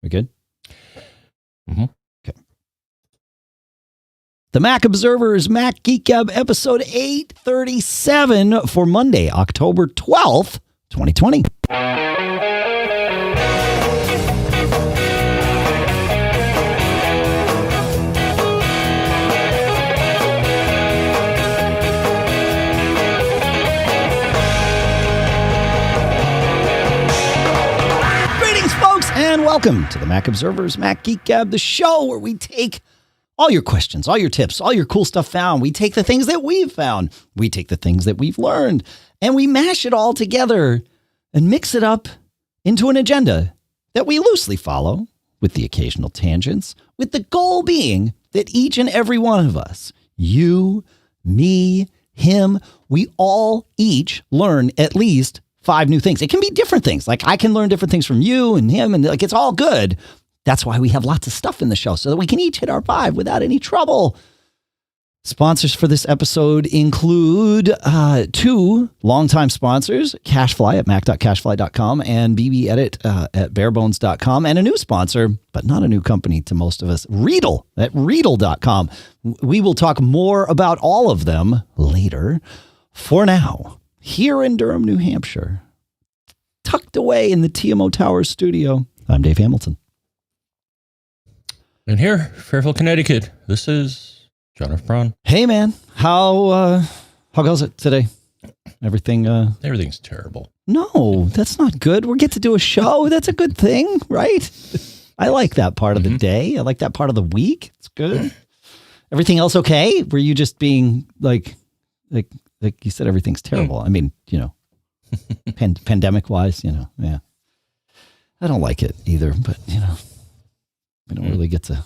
We good? Mm-hmm. Okay. The Mac Observer's Mac Geek Gab episode 837 for Monday, October 12th, 2020. And welcome to the Mac Observer's Mac Geek Gab, the show where we take all your questions, all your tips, all your cool stuff found. We take the things that we've found. We take the things that we've learned, and we mash it all together and mix it up into an agenda that we loosely follow with the occasional tangents, with the goal being that each and every one of us, you, me, him, we all each learn at least 5 new things. It can be different things. Like I can learn different things from you and him, and like it's all good. That's why we have lots of stuff in the show so that we can each hit our 5 without any trouble. Sponsors for this episode include 2 longtime sponsors, CacheFly at mac.cachefly.com and BBEdit at barebones.com, and a new sponsor, but not a new company to most of us, Readdle at Readdle.com. We will talk more about all of them later. For now, here in Durham, New Hampshire, tucked away in the TMO Towers studio, I'm Dave Hamilton. And here, Fairfield, Connecticut, this is John F. Braun. Hey, man. How goes it today? Everything's terrible. No, that's not good. We get to do a show. That's a good thing, right? I like that part of the day. I like that part of the week. It's good. Everything else okay? Were you just being like you said, everything's terrible. I mean, pandemic wise, yeah. I don't like it either, but we don't really get to,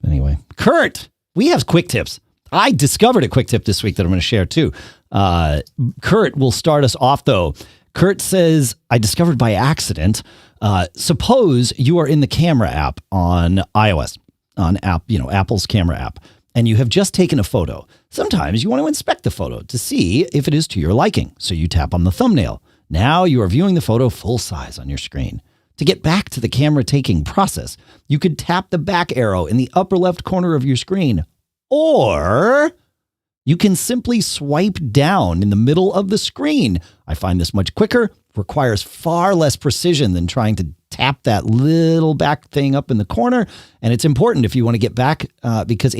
anyway. Kurt, we have quick tips. I discovered a quick tip this week that I'm going to share too. Kurt will start us off though. Kurt says, I discovered by accident, suppose you are in the camera app on iOS, on Apple's camera app, and you have just taken a photo. Sometimes you want to inspect the photo to see if it is to your liking. So you tap on the thumbnail. Now you are viewing the photo full size on your screen. To get back to the camera taking process, you could tap the back arrow in the upper left corner of your screen, or you can simply swipe down in the middle of the screen. I find this much quicker, requires far less precision than trying to tap that little back thing up in the corner. And it's important if you want to get back because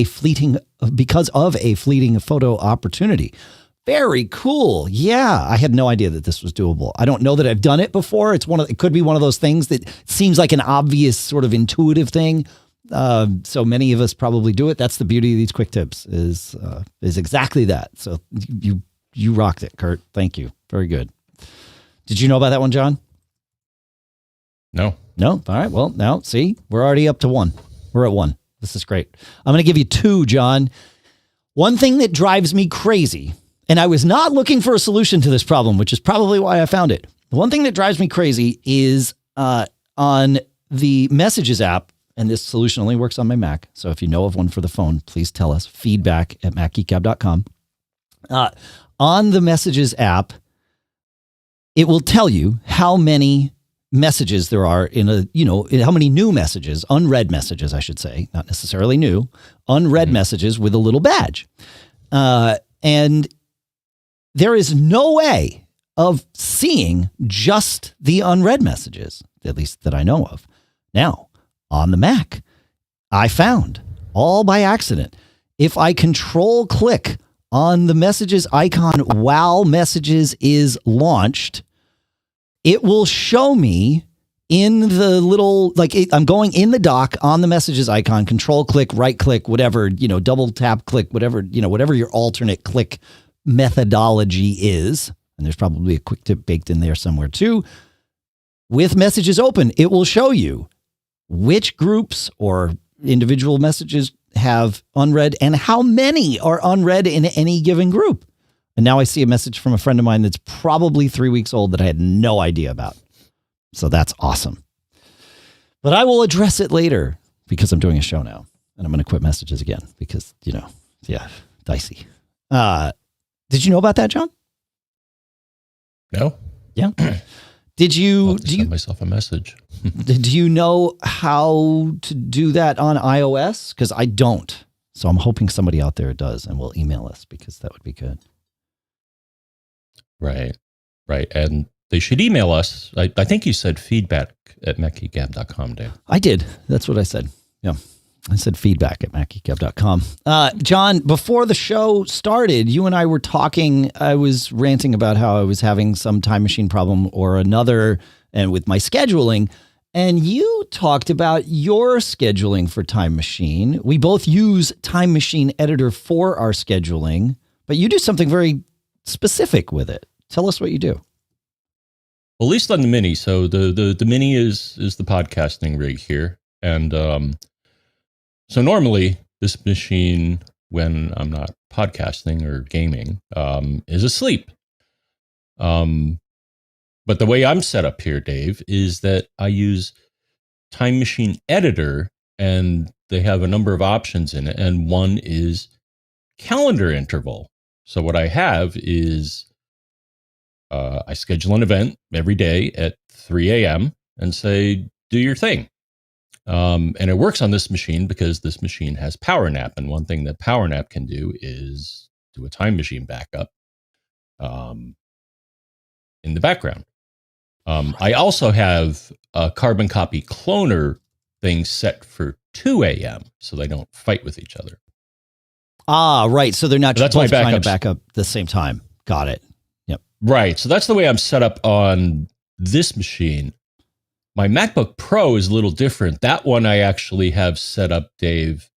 of a fleeting photo opportunity. Very cool. Yeah, I had no idea that this was doable. I don't know that I've done it before. It could be one of those things that seems like an obvious sort of intuitive thing. So many of us probably do it. That's the beauty of these quick tips is exactly that. So you rocked it, Kurt. Thank you. Very good. Did you know about that one, John? No. All right. Well, now see, we're already up to 1. We're at 1. This is great. I'm going to give you 2, John. One thing that drives me crazy, and I was not looking for a solution to this problem, which is probably why I found it. The one thing that drives me crazy is on the Messages app, and this solution only works on my Mac. So if you know of one for the phone, please tell us. feedback@macgeekgab.com. On the Messages app, it will tell you how many messages there are how many new messages, unread messages, I should say, not necessarily new, unread messages with a little badge. And there is no way of seeing just the unread messages, at least that I know of. Now, on the Mac, I found, all by accident, if I control click on the messages icon while messages is launched, it will show me in the little, I'm going in the dock on the messages icon, control click, right click, whatever, double tap click, whatever your alternate click methodology is. And there's probably a quick tip baked in there somewhere too. With messages open, it will show you which groups or individual messages have unread and how many are unread in any given group. And now I see a message from a friend of mine that's probably 3 weeks old that I had no idea about. So that's awesome. But I will address it later because I'm doing a show now and I'm going to quit messages again because, dicey. Did you know about that, John? No. Yeah. Did you send myself a message? do you know how to do that on iOS? Because I don't. So I'm hoping somebody out there does and will email us because that would be good. Right. And they should email us. I think you said feedback@macgeekgab.com, Dave. I did. That's what I said. Yeah. I said feedback@macgeekgab.com. John, before the show started, you and I were talking. I was ranting about how I was having some time machine problem or another, and with my scheduling. And you talked about your scheduling for Time Machine. We both use TimeMachineEditor for our scheduling, but you do something very specific with it. Tell us what you do. Well, at least on the Mini. So the Mini is the podcasting rig here. And so normally this machine, when I'm not podcasting or gaming, is asleep. But the way I'm set up here, Dave, is that I use TimeMachineEditor, and they have a number of options in it. And one is calendar interval. So what I have is I schedule an event every day at 3 a.m. and say, do your thing. And it works on this machine because this machine has PowerNap. And one thing that PowerNap can do is do a time machine backup in the background. I also have a carbon copy cloner thing set for 2 a.m. so they don't fight with each other. Ah, right. So they're not That's both my trying to backups. back up at the same time. Got it. Yep. Right. So that's the way I'm set up on this machine. My MacBook Pro is a little different. That one I actually have set up, Dave.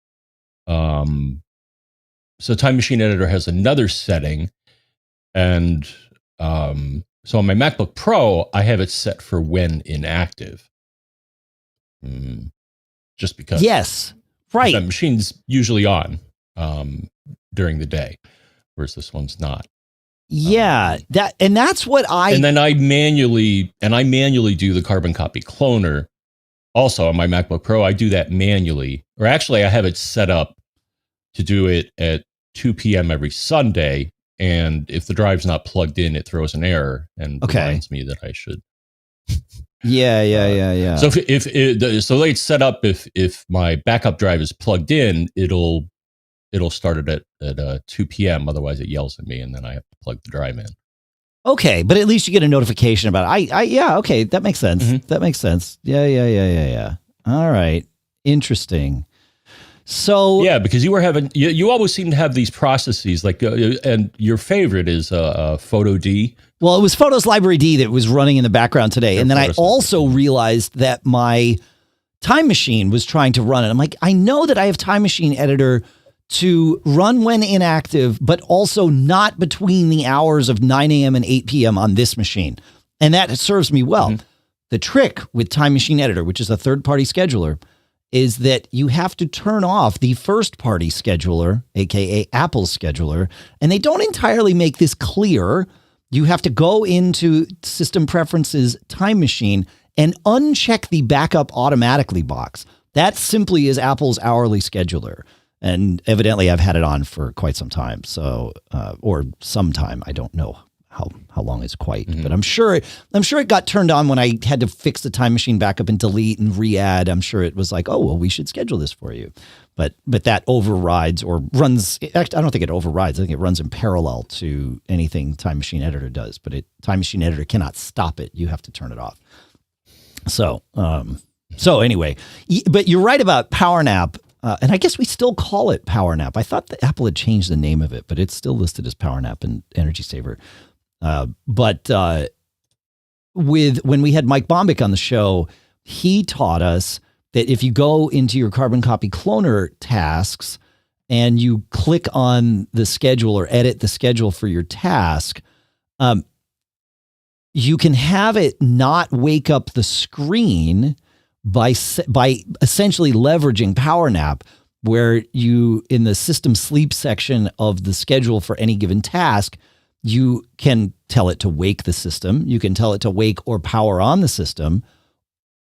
So TimeMachineEditor has another setting. And so on my MacBook Pro, I have it set for when inactive. Just because. Yes. Right. That machine's usually on during the day, whereas this one's not. Yeah, that's what and then I manually do the carbon copy cloner. Also on my MacBook Pro, I do that manually, or actually I have it set up to do it at 2 p.m. every Sunday. And if the drive's not plugged in, it throws an error and reminds me that I should. Yeah. So so it's set up if my backup drive is plugged in, it'll start it at 2 p.m. Otherwise, it yells at me, and then I have to plug the drive in. Okay, but at least you get a notification about it. Yeah, okay, that makes sense. Mm-hmm. That makes sense. Yeah. All right, interesting. So yeah, because you always seem to have these processes like, and your favorite is Photo D. Well, it was Photos Library D that was running in the background today, and then I also realized that my Time Machine was trying to run it. I'm like, I know that I have TimeMachineEditor to run when inactive, but also not between the hours of 9 a.m. and 8 p.m. on this machine. And that serves me well. Mm-hmm. The trick with TimeMachineEditor, which is a third-party scheduler, is that you have to turn off the first-party scheduler, aka Apple's scheduler, and they don't entirely make this clear. You have to go into System Preferences Time Machine and uncheck the Backup Automatically box. That simply is Apple's hourly scheduler. And evidently I've had it on for quite some time. So, or some time. I don't know how long it's quite, but I'm sure it got turned on when I had to fix the Time Machine backup and delete and re-add. I'm sure it was like, oh, well, we should schedule this for you. But that overrides or runs. Actually, I don't think it overrides. I think it runs in parallel to anything TimeMachineEditor does, but TimeMachineEditor cannot stop it. You have to turn it off. So anyway, but you're right about PowerNap. And I guess we still call it PowerNap. I thought that Apple had changed the name of it, but it's still listed as PowerNap and Energy Saver. But when we had Mike Bombick on the show, he taught us that if you go into your carbon copy cloner tasks and you click on the schedule or edit the schedule for your task, you can have it not wake up the screen by essentially leveraging PowerNap, where you, in the system sleep section of the schedule for any given task, you can tell it to wake the system. You can tell it to wake or power on the system.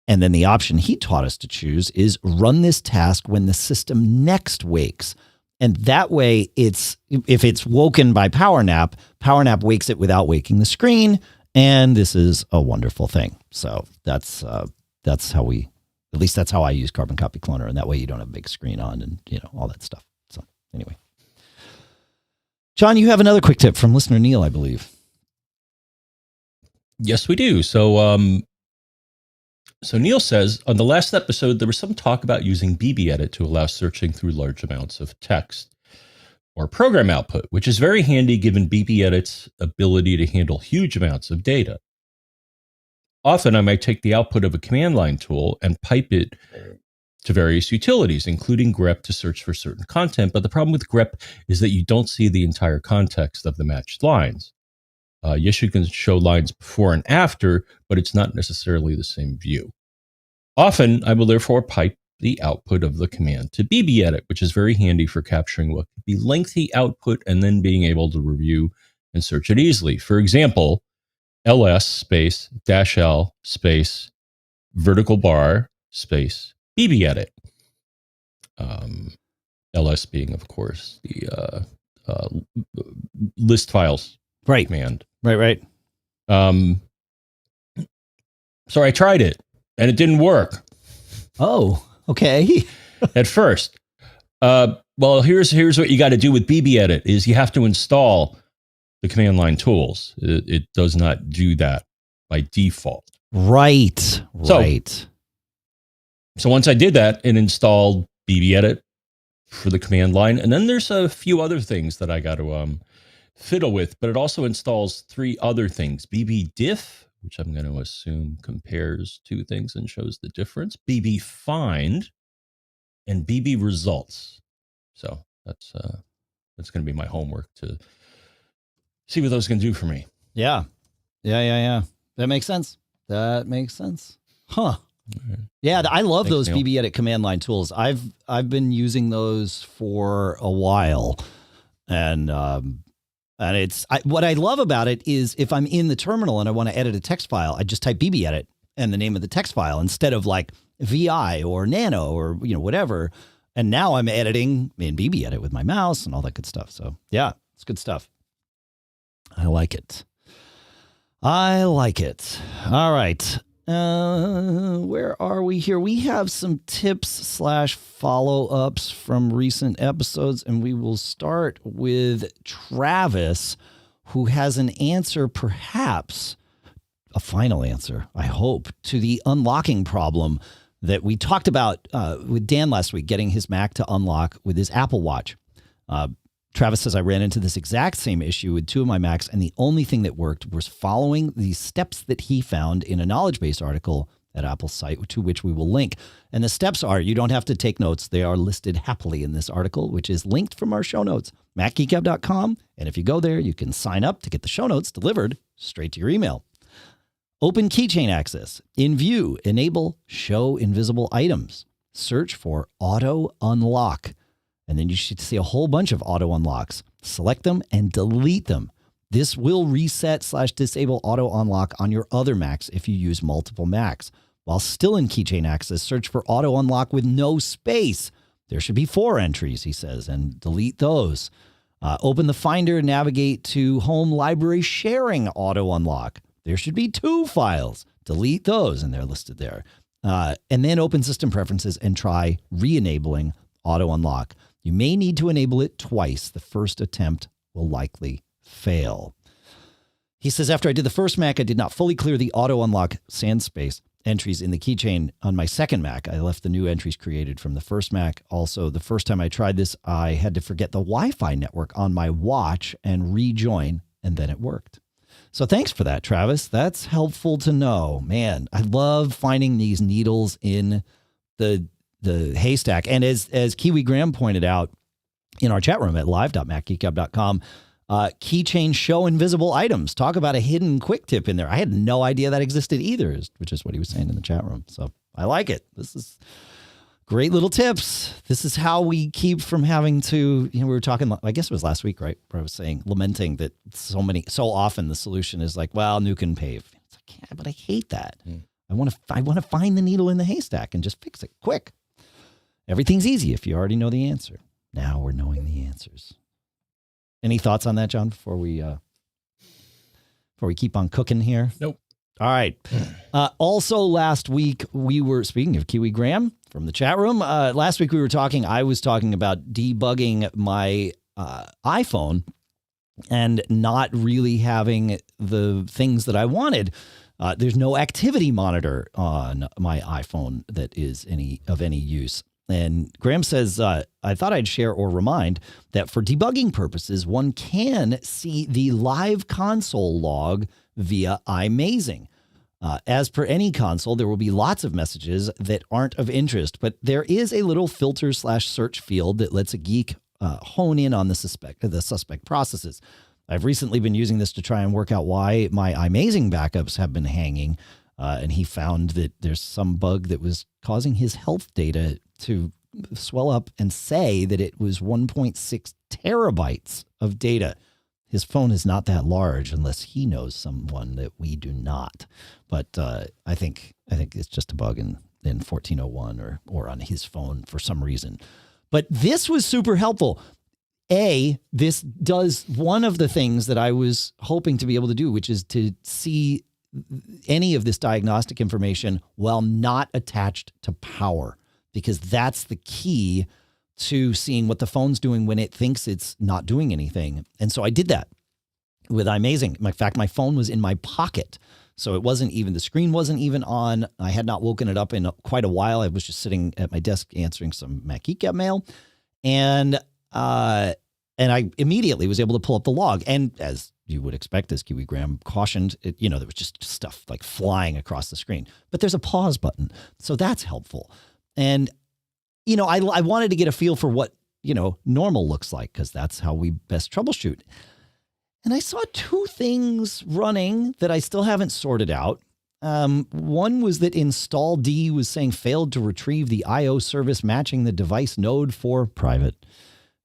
And then the option he taught us to choose is run this task when the system next wakes. And that way, if it's woken by PowerNap, PowerNap wakes it without waking the screen. And this is a wonderful thing. So that's how at least that's how I use Carbon Copy Cloner. And that way you don't have a big screen on and, all that stuff. So anyway. John, you have another quick tip from listener Neal, I believe. Yes, we do. So Neal says, on the last episode, there was some talk about using BBEdit to allow searching through large amounts of text or program output, which is very handy given BBEdit's ability to handle huge amounts of data. Often I might take the output of a command line tool and pipe it to various utilities, including grep to search for certain content. But the problem with grep is that you don't see the entire context of the matched lines. Yes, you can show lines before and after, but it's not necessarily the same view. Often, I will therefore pipe the output of the command to BBEdit, which is very handy for capturing what could be lengthy output and then being able to review and search it easily. For example, ls space -l space vertical bar space BBEdit. ls being, of course, the list files command. Right. So I tried it, and it didn't work. Oh, okay. At first. Well, here's what you got to do with BBEdit is you have to install the command line tools. It does not do that by default. Right. So once I did that, it installed BBEdit for the command line. And then there's a few other things that I got to fiddle with, but it also installs 3 other things. BBDiff, which I'm going to assume compares 2 things and shows the difference. BBFind and BBResults. So that's going to be my homework to see what those can do for me. Yeah. That makes sense. Huh. Right. Yeah, I love Thanks, those Neal. BBEdit command line tools. I've been using those for a while, and what I love about it is if I'm in the terminal and I want to edit a text file, I just type BBEdit and the name of the text file instead of like VI or Nano or whatever. And now I'm editing in BBEdit with my mouse and all that good stuff. So yeah, it's good stuff. I like it. All right. Where are we here? We have some tips / follow-ups from recent episodes, and we will start with Travis, who has an answer, perhaps a final answer, I hope, to the unlocking problem that we talked about with Dan last week, getting his Mac to unlock with his Apple Watch. Travis says, I ran into this exact same issue with 2 of my Macs, and the only thing that worked was following the steps that he found in a knowledge base article at Apple's site, to which we will link. And the steps are, you don't have to take notes. They are listed happily in this article, which is linked from our show notes, macgeekgab.com. And if you go there, you can sign up to get the show notes delivered straight to your email. Open keychain access. In View, enable Show Invisible Items. Search for Auto Unlock. And then you should see a whole bunch of auto unlocks. Select them and delete them. This will reset / disable auto unlock on your other Macs if you use multiple Macs. While still in keychain access, search for auto unlock with no space. There should be 4 entries, he says, and delete those. Open the Finder and navigate to Home Library Sharing Auto Unlock. There should be 2 files. Delete those, and they're listed there. And then open System Preferences and try re-enabling auto unlock. You may need to enable it twice. The first attempt will likely fail. He says, after I did the first Mac, I did not fully clear the auto unlock sans space entries in the keychain on my second Mac. I left the new entries created from the first Mac. Also, the first time I tried this, I had to forget the Wi-Fi network on my watch and rejoin, and then it worked. So thanks for that, Travis. That's helpful to know. Man, I love finding these needles in the haystack. And as Kiwi Graham pointed out in our chat room at live.macgeekgab.com, keychain show invisible items. Talk about a hidden quick tip in there. I had no idea that existed either, which is what he was saying in the chat room. So I like it. This is great little tips. This is how we keep from having to, we were talking, I guess it was last week, right? Where I was saying, lamenting that so often the solution is like, well, nuke and pave. It's like, yeah, but I hate that. I want to find the needle in the haystack and just fix it quick. Everything's easy if you already know the answer. Now we're knowing the answers. Any thoughts on that, John, before we before we keep on cooking here? Nope. All right. Also, last week we were speaking of Kiwi Graham from the chat room. Last week I was talking about debugging my iPhone and not really having the things that I wanted. There's no activity monitor on my iPhone that is of any use. And Graham says, I thought I'd share or remind that for debugging purposes, one can see the live console log via iMazing. As per any console, there will be lots of messages that aren't of interest, but there is a little filter/search field that lets a geek hone in on the suspect processes. I've recently been using this to try and work out why my iMazing backups have been hanging, and he found that there's some bug that was causing his health data to swell up and say that it was 1.6 terabytes of data. His phone is not that large unless he knows someone that we do not. But I think it's just a bug in 1401 or on his phone for some reason. But this was super helpful. This does one of the things that I was hoping to be able to do, which is to see any of this diagnostic information while not attached to power, because that's the key to seeing what the phone's doing when it thinks it's not doing anything. And so I did that with iMazing. In fact, my phone was in my pocket. So it wasn't even, the screen wasn't even on. I had not woken it up in quite a while. I was just sitting at my desk answering some Geek Gab mail. And I immediately was able to pull up the log. And as you would expect, as Kiwi Graham cautioned, there was just stuff like flying across the screen. But there's a pause button. So that's helpful. And, I wanted to get a feel for what, normal looks like, because that's how we best troubleshoot. And I saw two things running that I still haven't sorted out. One was that install D was saying failed to retrieve the IO service matching the device node for private.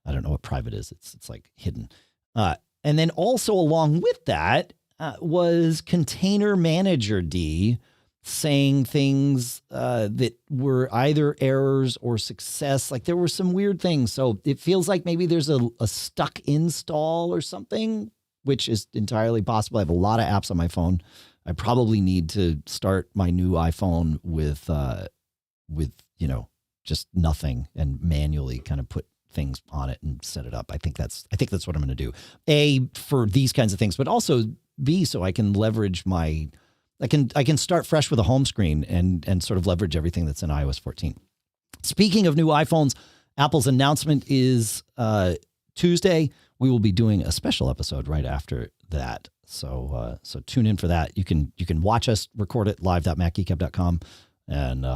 I don't know what private is. It's like hidden. And then also along with that was container manager D saying things that were either errors or success. Like there were some weird things. So it feels like maybe there's a stuck install or something, which is entirely possible. I have a lot of apps on my phone. I probably need to start my new iPhone with just nothing and manually kind of put things on it and set it up. I think that's what I'm going to do. A, for these kinds of things, but also B, so I can leverage I can start fresh with a home screen and sort of leverage everything that's in iOS 14. Speaking of new iPhones, Apple's announcement is Tuesday. We will be doing a special episode right after that. So tune in for that. You can watch us record it live.macgeekgab.com and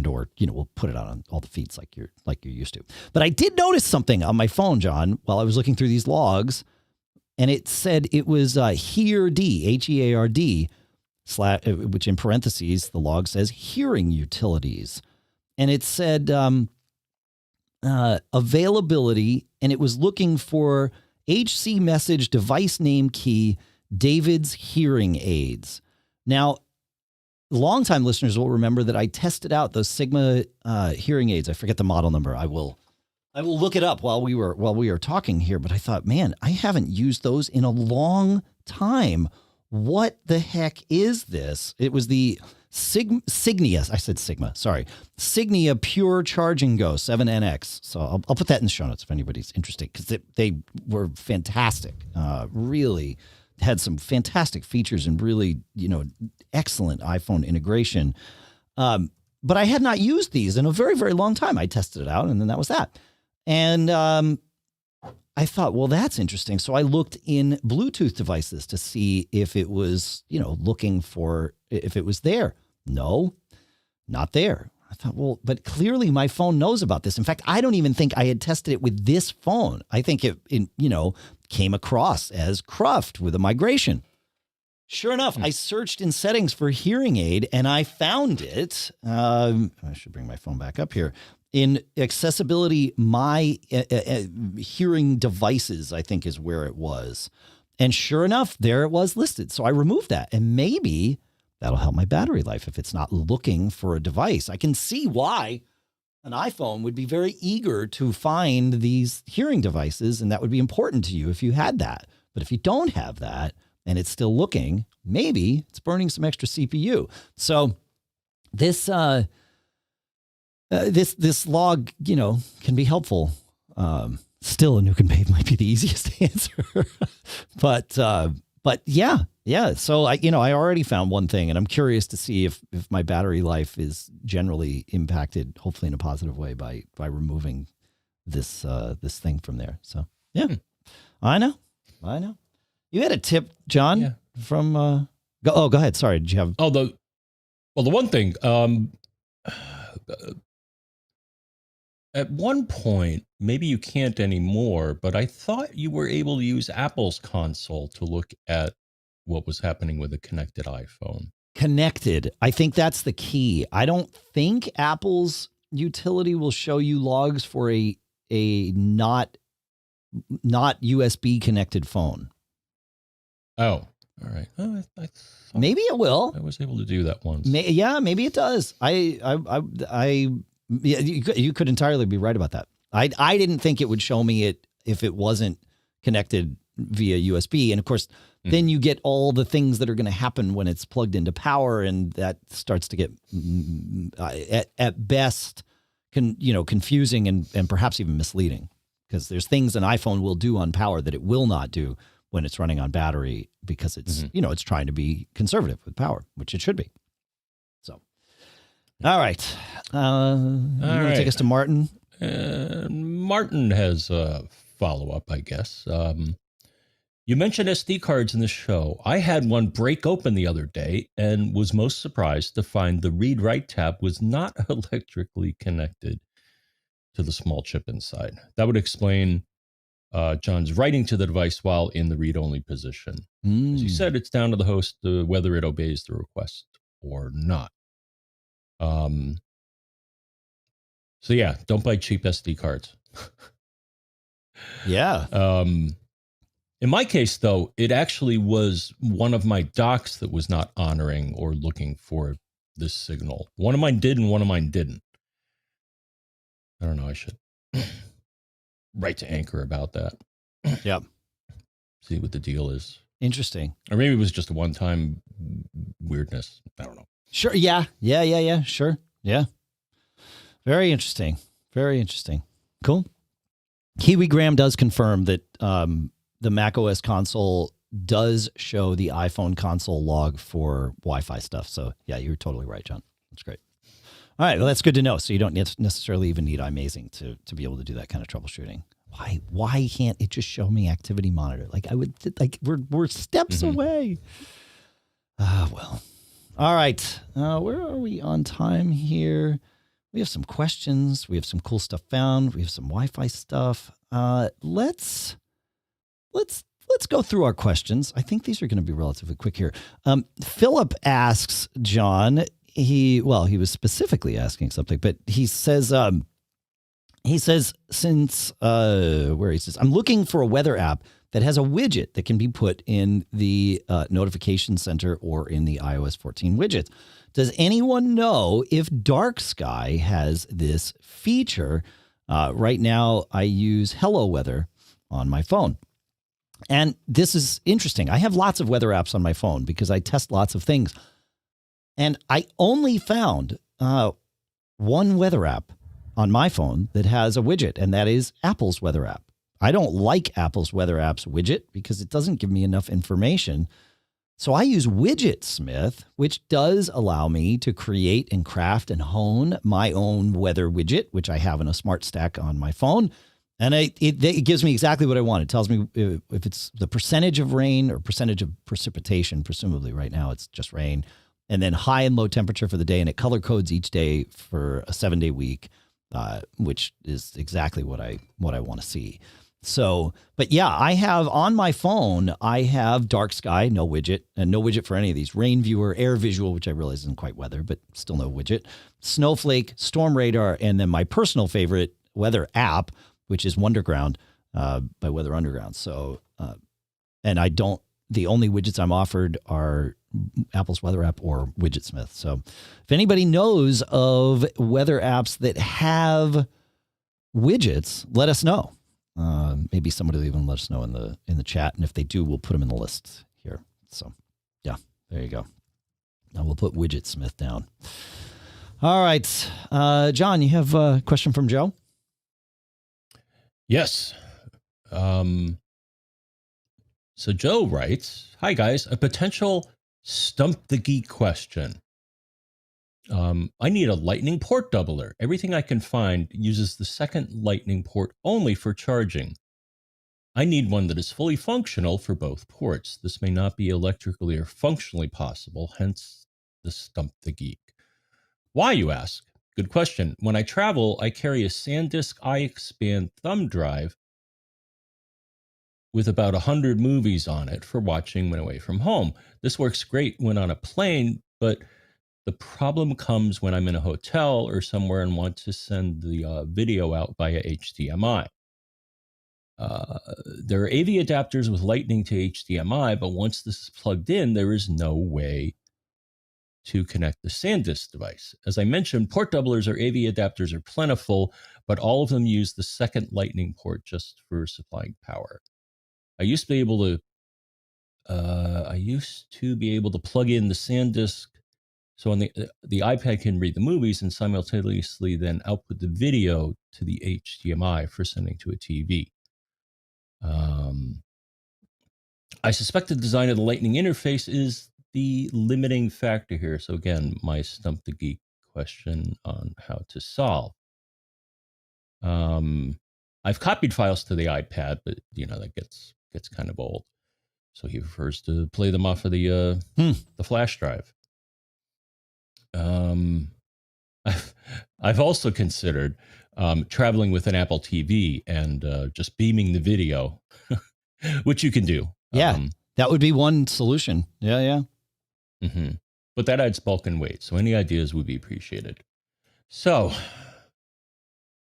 or we'll put it out on all the feeds like you're used to. But I did notice something on my phone, John, while I was looking through these logs, and it said it was HEARD, HEARD, which in parentheses the log says hearing utilities, and it said availability, and it was looking for HC message device name key David's hearing aids. Now, longtime listeners will remember that I tested out those Sigma hearing aids. I forget the model number. I will look it up while we are talking here. But I thought, man, I haven't used those in a long time. What the heck is this? It was the Signia. I said Sigma. Sorry, Signia Pure Charge&Go 7NX. So I'll put that in the show notes if anybody's interested, because they were fantastic. Really had some fantastic features and really, excellent iPhone integration. But I had not used these in a very, very long time. I tested it out, and then that was that. And I thought, well, that's interesting. So I looked in Bluetooth devices to see if it was, looking for if it was there. No, not there. I thought, well, but clearly my phone knows about this. In fact, I don't even think I had tested it with this phone. I think it came across as Cruft with a migration. Sure enough, I searched in settings for hearing aid and I found it. I should bring my phone back up here. In accessibility, my hearing devices, I think is where it was. And sure enough, there it was listed. So I removed that. And maybe that'll help my battery life if it's not looking for a device. I can see why an iPhone would be very eager to find these hearing devices, and that would be important to you if you had that. But if you don't have that, and it's still looking, maybe it's burning some extra CPU. So this this log, can be helpful. Still, a nuke and pave might be the easiest answer, but yeah. So I already found one thing, and I'm curious to see if my battery life is generally impacted, hopefully in a positive way, by removing this thing from there. So yeah, I know. You had a tip, John, from go ahead. Sorry, did you have? The one thing. At one point, maybe you can't anymore, but I thought you were able to use Apple's console to look at what was happening with a connected iPhone. Connected. I think that's the key. I don't think Apple's utility will show you logs for a not USB connected phone. Oh, all right. Oh, I maybe it will. I was able to do that once. Maybe it does. Yeah, you could entirely be right about that. I didn't think it would show me it if it wasn't connected via USB. And of course, then you get all the things that are going to happen when it's plugged into power, and that starts to get at best confusing and perhaps even misleading, because there's things an iPhone will do on power that it will not do when it's running on battery, because it's it's trying to be conservative with power, which it should be. So, all right. You want to take us to Martin? Martin has a follow-up, I guess. You mentioned SD cards in the show. I had one break open the other day and was most surprised to find the read-write tab was not electrically connected to the small chip inside. That would explain John's writing to the device while in the read-only position. As you said, it's down to the host whether it obeys the request or not. So yeah, don't buy cheap SD cards. Yeah. In my case, though, it actually was one of my docks that was not honoring or looking for this signal. One of mine did and one of mine didn't. I don't know. I should write to Anker about that. Yep. See what the deal is. Interesting. Or maybe it was just a one-time weirdness. I don't know. Sure. Yeah. Sure. Yeah. Very interesting. Cool. Kiwi Graham does confirm that the macOS console does show the iPhone console log for Wi-Fi stuff. So yeah, you're totally right, John. That's great. All right. Well, that's good to know. So you don't necessarily even need iMazing to be able to do that kind of troubleshooting. Why can't it just show me activity monitor? We're steps away. Well. All right. Where are we on time here? We have some questions. We have some cool stuff found. We have some Wi-Fi stuff. Let's go through our questions. I think these are going to be relatively quick here. Philip asks John. He was specifically asking something, but he says I'm looking for a weather app that has a widget that can be put in the notification center or in the iOS 14 widgets. Does anyone know if Dark Sky has this feature? Right now, I use Hello Weather on my phone. And this is interesting. I have lots of weather apps on my phone because I test lots of things. And I only found one weather app on my phone that has a widget, and that is Apple's weather app. I don't like Apple's weather apps widget because it doesn't give me enough information. So I use Widgetsmith, which does allow me to create and craft and hone my own weather widget, which I have in a smart stack on my phone. And it gives me exactly what I want. It tells me if it's the percentage of rain or percentage of precipitation. Presumably right now it's just rain. And then high and low temperature for the day. And it color codes each day for a 7-day week, which is exactly what I want to see. So, but yeah, I have on my phone, I have Dark Sky, no widget, and no widget for any of these. Rain Viewer, Air Visual, which I realize isn't quite weather, but still no widget. Snowflake, Storm Radar, and then my personal favorite weather app, which is Wonderground by Weather Underground. So, and the only widgets I'm offered are Apple's weather app or Widgetsmith. So if anybody knows of weather apps that have widgets, let us know. Maybe somebody will even let us know in the chat. And if they do, we'll put them in the list here. So, yeah, there you go. Now we'll put Widget Smith down. All right. John, you have a question from Joe? Yes. So Joe writes, "Hi guys, a potential stump the geek question. I need a lightning port doubler. Everything I can find uses the second lightning port only for charging. I need one that is fully functional for both ports. This may not be electrically or functionally possible, hence the stump the geek. Why, you ask? Good question. When I travel, I carry a SanDisk iXpand thumb drive with about 100 movies on it for watching when away from home. This works great when on a plane, but the problem comes when I'm in a hotel or somewhere and want to send the video out via HDMI. There are AV adapters with Lightning to HDMI, but once this is plugged in, there is no way to connect the SanDisk device. As I mentioned, port doublers or AV adapters are plentiful, but all of them use the second Lightning port just for supplying power. I used to be able to plug in the SanDisk so on the iPad can read the movies and simultaneously then output the video to the HDMI for sending to a TV. I suspect the design of the Lightning interface is the limiting factor here. So again, my stump the geek question on how to solve. I've copied files to the iPad, but that gets kind of old. So he prefers to play them off of the flash drive. I've also considered traveling with an Apple TV and just beaming the video, which you can do. Yeah, that would be one solution. Yeah. Mm-hmm. But that adds bulk and weight, so any ideas would be appreciated. So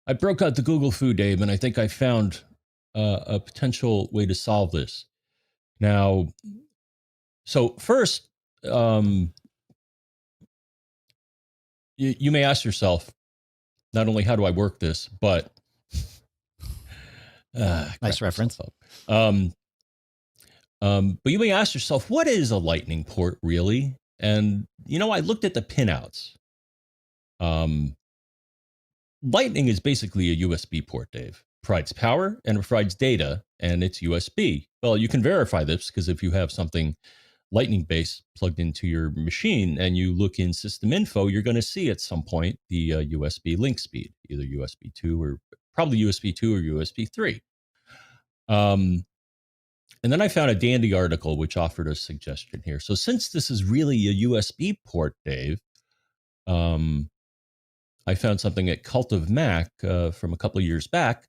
I broke out the Google Foo, Dave, and I think I found a potential way to solve this. Now, so first, you may ask yourself, not only how do I work this, but nice reference. But you may ask yourself, what is a Lightning port really? And I looked at the pinouts. Lightning is basically a USB port, Dave. Provides power and provides data, and it's USB. Well, you can verify this because if you have something Lightning-based plugged into your machine and you look in system info, you're going to see at some point the USB link speed, either USB 2 or probably USB 2 or USB 3. And then I found a dandy article which offered a suggestion here. So since this is really a USB port, Dave, I found something at Cult of Mac from a couple of years back.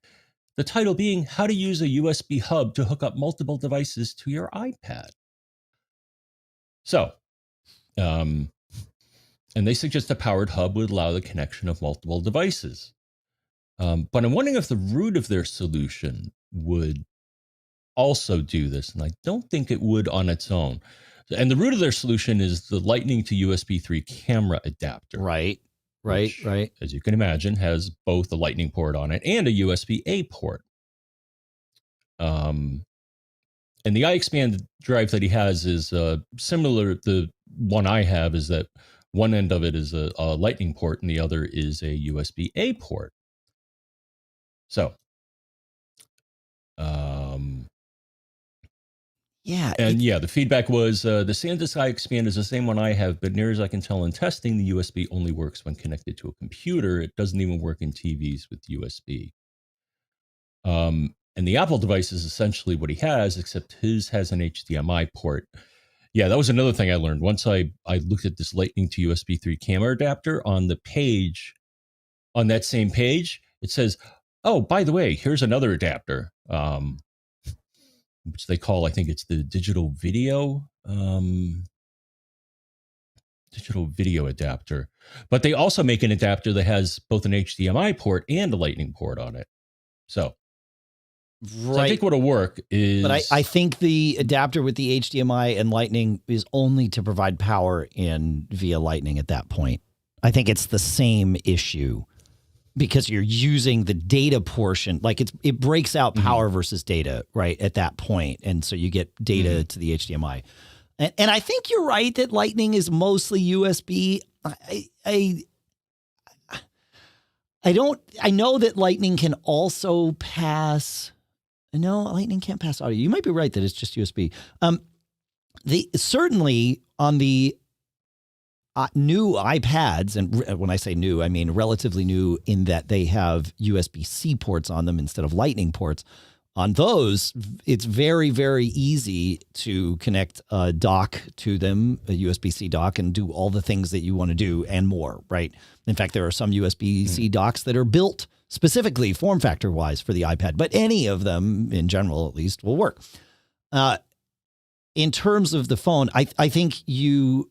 The title being How to Use a USB Hub to Hook Up Multiple Devices to Your iPad. So, and they suggest a powered hub would allow the connection of multiple devices. But I'm wondering if the root of their solution would also do this, and I don't think it would on its own. And the root of their solution is the Lightning to USB 3 camera adapter. Right. As you can imagine, has both a Lightning port on it and a USB-A port. And the iXpand drive that he has is similar. The one I have is that one end of it is a Lightning port and the other is a USB-A port. So, the feedback was the SanDisk iXpand is the same one I have, but near as I can tell in testing, the USB only works when connected to a computer. It doesn't even work in TVs with USB. And the Apple device is essentially what he has, except his has an HDMI port. Yeah, that was another thing I learned. Once I looked at this Lightning to USB 3 camera adapter on the page, on that same page, it says, oh, by the way, here's another adapter, which they call, I think it's the digital video adapter. But they also make an adapter that has both an HDMI port and a Lightning port on it. So I think what'll work is... But I think the adapter with the HDMI and Lightning is only to provide power in via Lightning at that point. I think it's the same issue because you're using the data portion. Like it breaks out power versus data right at that point. And so you get data to the HDMI. And I think you're right that Lightning is mostly USB. I know that Lightning can also pass. No, Lightning can't pass audio. You might be right that it's just USB. Certainly on the new iPads, and when I say new, I mean relatively new in that they have USB-C ports on them instead of Lightning ports. On those, it's very, very easy to connect a dock to them, a USB-C dock, and do all the things that you want to do and more, right? In fact, there are some USB-C docks that are built specifically form factor-wise for the iPad, but any of them, in general at least, will work. In terms of the phone, I think you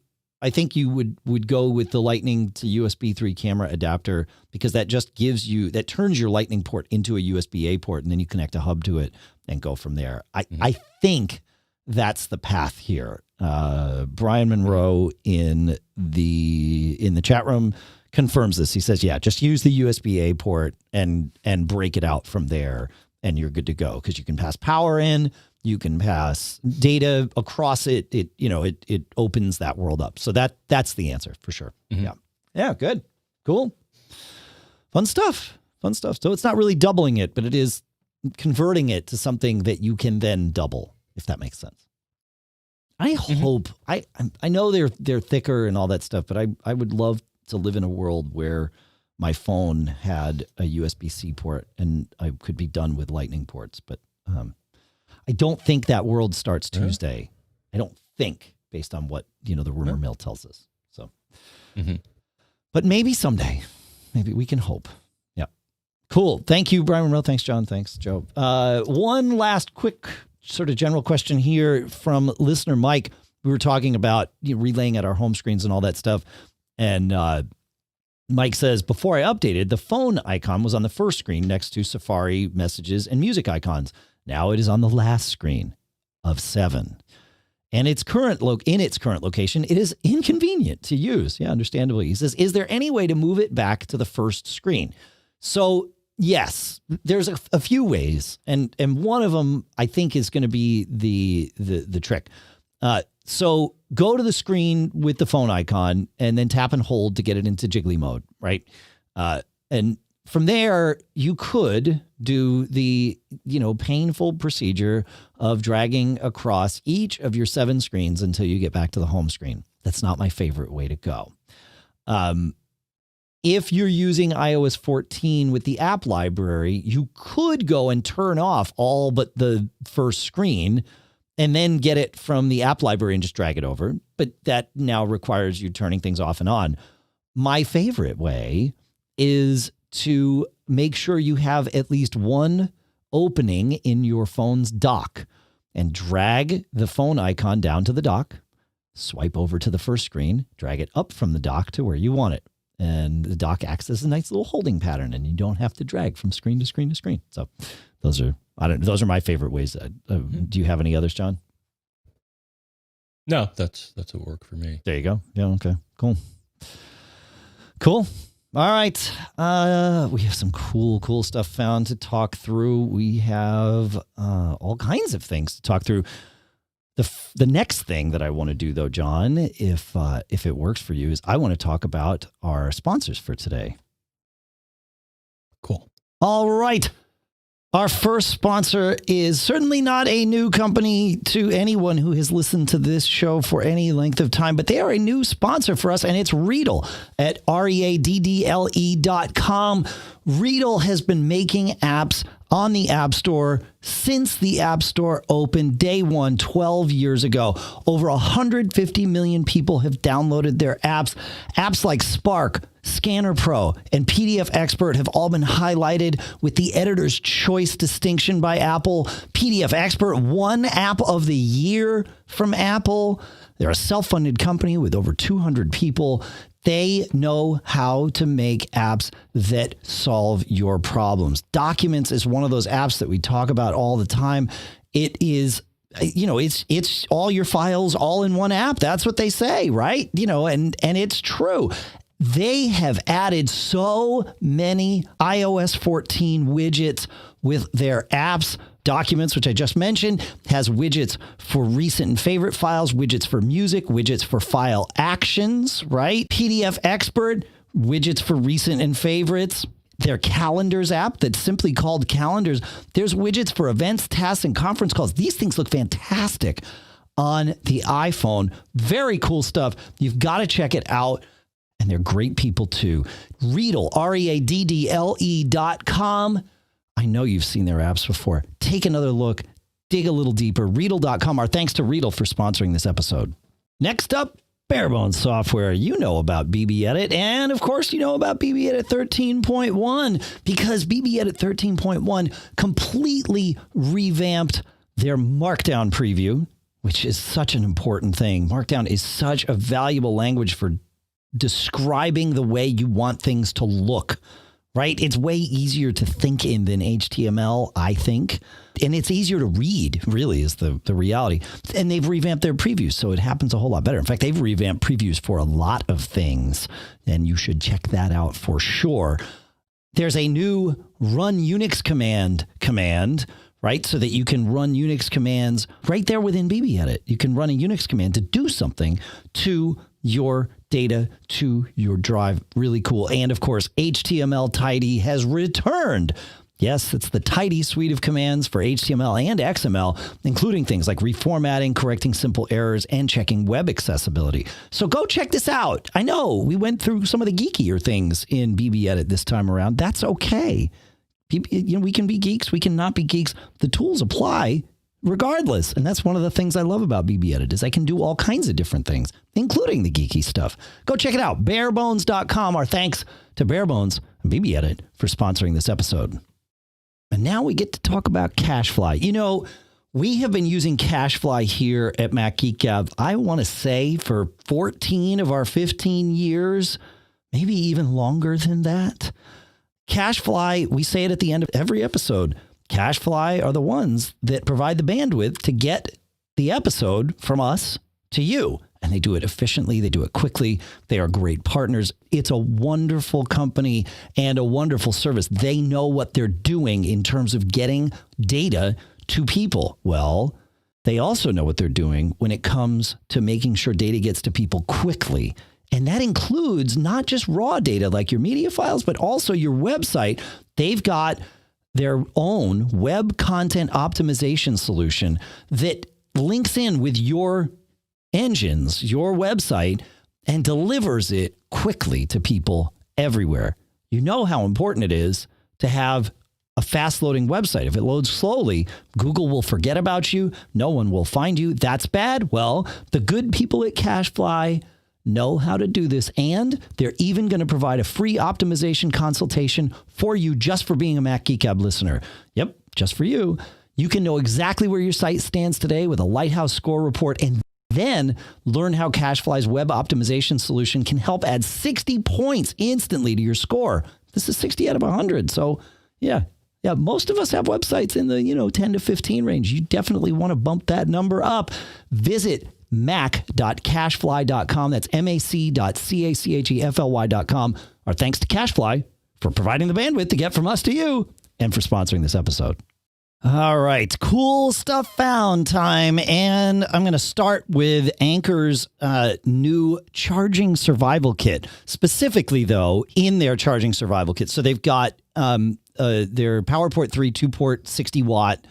would go with the Lightning to USB 3 camera adapter because that just that turns your Lightning port into a USB-A port, and then you connect a hub to it and go from there. I think that's the path here. Brian Monroe in the chat room confirms this. He says, yeah, just use the USB-A port and break it out from there, and you're good to go because you can pass power in. You can pass data across it. It opens that world up. So that's the answer for sure. Yeah, good, cool, fun stuff. So it's not really doubling it, but it is converting it to something that you can then double, if that makes sense. I hope I know they're thicker and all that stuff, but I would love to live in a world where my phone had a USB-C port and I could be done with Lightning ports, but I don't think that world starts Tuesday. I don't think, based on what the rumor mill tells us. So, but maybe someday, maybe we can hope. Yeah, cool. Thank you, Brian Monroe. Thanks, John. Thanks, Joe. One last quick sort of general question here from listener Mike. We were talking about relaying at our home screens and all that stuff, and Mike says, before I updated, the phone icon was on the first screen next to Safari, messages, and music icons. Now it is on the last screen of 7. And in its current location, it is inconvenient to use. Yeah, understandably. He says, is there any way to move it back to the first screen? So, yes, there's a few ways. And one of them, I think, is going to be the trick. So go to the screen with the phone icon and then tap and hold to get it into jiggly mode, right? And from there, you could do the, painful procedure of dragging across each of your 7 screens until you get back to the home screen. That's not my favorite way to go. If you're using iOS 14 with the app library, you could go and turn off all but the first screen and then get it from the app library and just drag it over. But that now requires you turning things off and on. My favorite way is to make sure you have at least one opening in your phone's dock and drag the phone icon down to the dock, swipe over to the first screen, drag it up from the dock to where you want it. And the dock acts as a nice little holding pattern, and you don't have to drag from screen to screen to screen. So those are my favorite ways. Do you have any others, John? No, that's a work for me. There you go. Yeah. Okay, cool. All right. We have some cool stuff found to talk through. We have all kinds of things to talk through. The next thing that I want to do, though, John, if it works for you, is I want to talk about our sponsors for today. Cool. All right. Our first sponsor is certainly not a new company to anyone who has listened to this show for any length of time, but they are a new sponsor for us, and it's Readdle at readdle.com. Readdle has been making apps on the App Store since the App Store opened day one 12 years ago. Over 150 million people have downloaded their apps. Apps like Spark, Scanner Pro, and PDF Expert have all been highlighted with the Editor's Choice distinction by Apple. PDF Expert won App of the Year from Apple. They're a self-funded company with over 200 people. They know how to make apps that solve your problems. Documents is one of those apps that we talk about all the time. It is, it's all your files all in one app. That's what they say, right? And it's true. They have added so many iOS 14 widgets with their apps Documents, which I just mentioned, has widgets for recent and favorite files, widgets for music, widgets for file actions, right? PDF Expert, widgets for recent and favorites. Their Calendars app that's simply called Calendars. There's widgets for events, tasks, and conference calls. These things look fantastic on the iPhone. Very cool stuff. You've got to check it out. And they're great people too. Readdle, Readdle.com. I know you've seen their apps before. Take another look. Dig a little deeper. Readdle.com. Our thanks to Readdle for sponsoring this episode. Next up, Barebones software. You know about BBEdit. And of course, you know about BBEdit 13.1 because BBEdit 13.1 completely revamped their Markdown preview, which is such an important thing. Markdown is such a valuable language for describing the way you want things to look, right? It's way easier to think in than HTML, I think. And it's easier to read, really, is the reality. And they've revamped their previews, so it happens a whole lot better. In fact, they've revamped previews for a lot of things, and you should check that out for sure. There's a new run Unix command, right? So that you can run Unix commands right there within BBEdit. You can run a Unix command to do something to your data, to your drive. Really cool. And of course, HTML Tidy has returned. Yes, it's the Tidy suite of commands for HTML and XML, including things like reformatting, correcting simple errors, and checking web accessibility. So go check this out. I know we went through some of the geekier things in BBEdit this time around. That's okay. We can be geeks. We can not be geeks. The tools apply regardless. And that's one of the things I love about BBEdit is I can do all kinds of different things, including the geeky stuff. Go check it out. Barebones.com. Our thanks to Barebones and BBEdit for sponsoring this episode. And now we get to talk about CacheFly. You know, we have been using CacheFly here at Mac Geek Gab, I want to say, for 14 of our 15 years, maybe even longer than that. CacheFly, we say it at the end of every episode, CacheFly are the ones that provide the bandwidth to get the episode from us to you. And they do it efficiently. They do it quickly. They are great partners. It's a wonderful company and a wonderful service. They know what they're doing in terms of getting data to people. Well, they also know what they're doing when it comes to making sure data gets to people quickly. And that includes not just raw data like your media files, but also your website. They've got their own web content optimization solution that links in with your engines, your website, and delivers it quickly to people everywhere. You know how important it is to have a fast-loading website. If it loads slowly, Google will forget about you. No one will find you. That's bad. Well, the good people at CacheFly know how to do this, and they're even going to provide a free optimization consultation for you just for being a Mac Geek Gab listener. Yep, just for you. You can know exactly where your site stands today with a Lighthouse score report and then learn how CacheFly's web optimization solution can help add 60 points instantly to your score. This is 60 out of 100. So yeah, most of us have websites in the 10 to 15 range. You definitely want to bump that number up. Visit mac.cachefly.com. That's mac.cachefly.com. Our thanks to CacheFly for providing the bandwidth to get from us to you and for sponsoring this episode. All right, cool stuff found time. And I'm going to start with Anker's new charging survival kit. Specifically, though, in their charging survival kit. So they've got their PowerPort 3 2-port 60-watt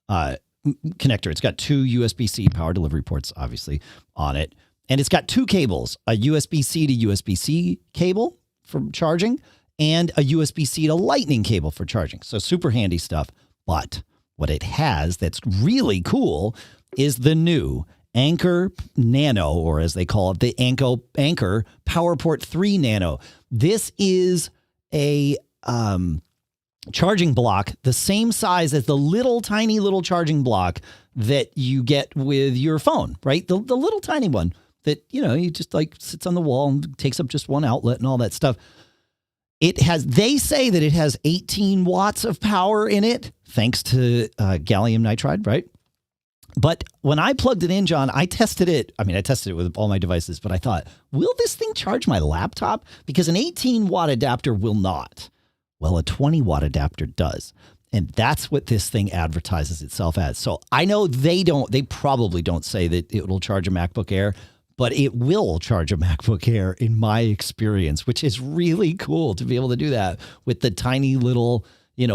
connector. It's got two USB-C power delivery ports, obviously, on it. And it's got two cables, a USB-C to USB-C cable for charging and a USB-C to Lightning cable for charging. So super handy stuff. But what it has that's really cool is the new Anker Nano, or as they call it, the Anker PowerPort 3 Nano. This is a charging block the same size as the tiny little charging block that you get with your phone, right? The little tiny one that, you just like sits on the wall and takes up just one outlet and all that stuff. They say that it has 18 watts of power in it, thanks to gallium nitride, right? But when I plugged it in, John, I tested it. I mean, I tested it with all my devices, but I thought, will this thing charge my laptop? Because an 18-watt adapter will not. Well, a 20-watt adapter does. And that's what this thing advertises itself as. So I know they probably don't say that it will charge a MacBook Air, but it will charge a MacBook Air in my experience, which is really cool to be able to do that with the tiny little,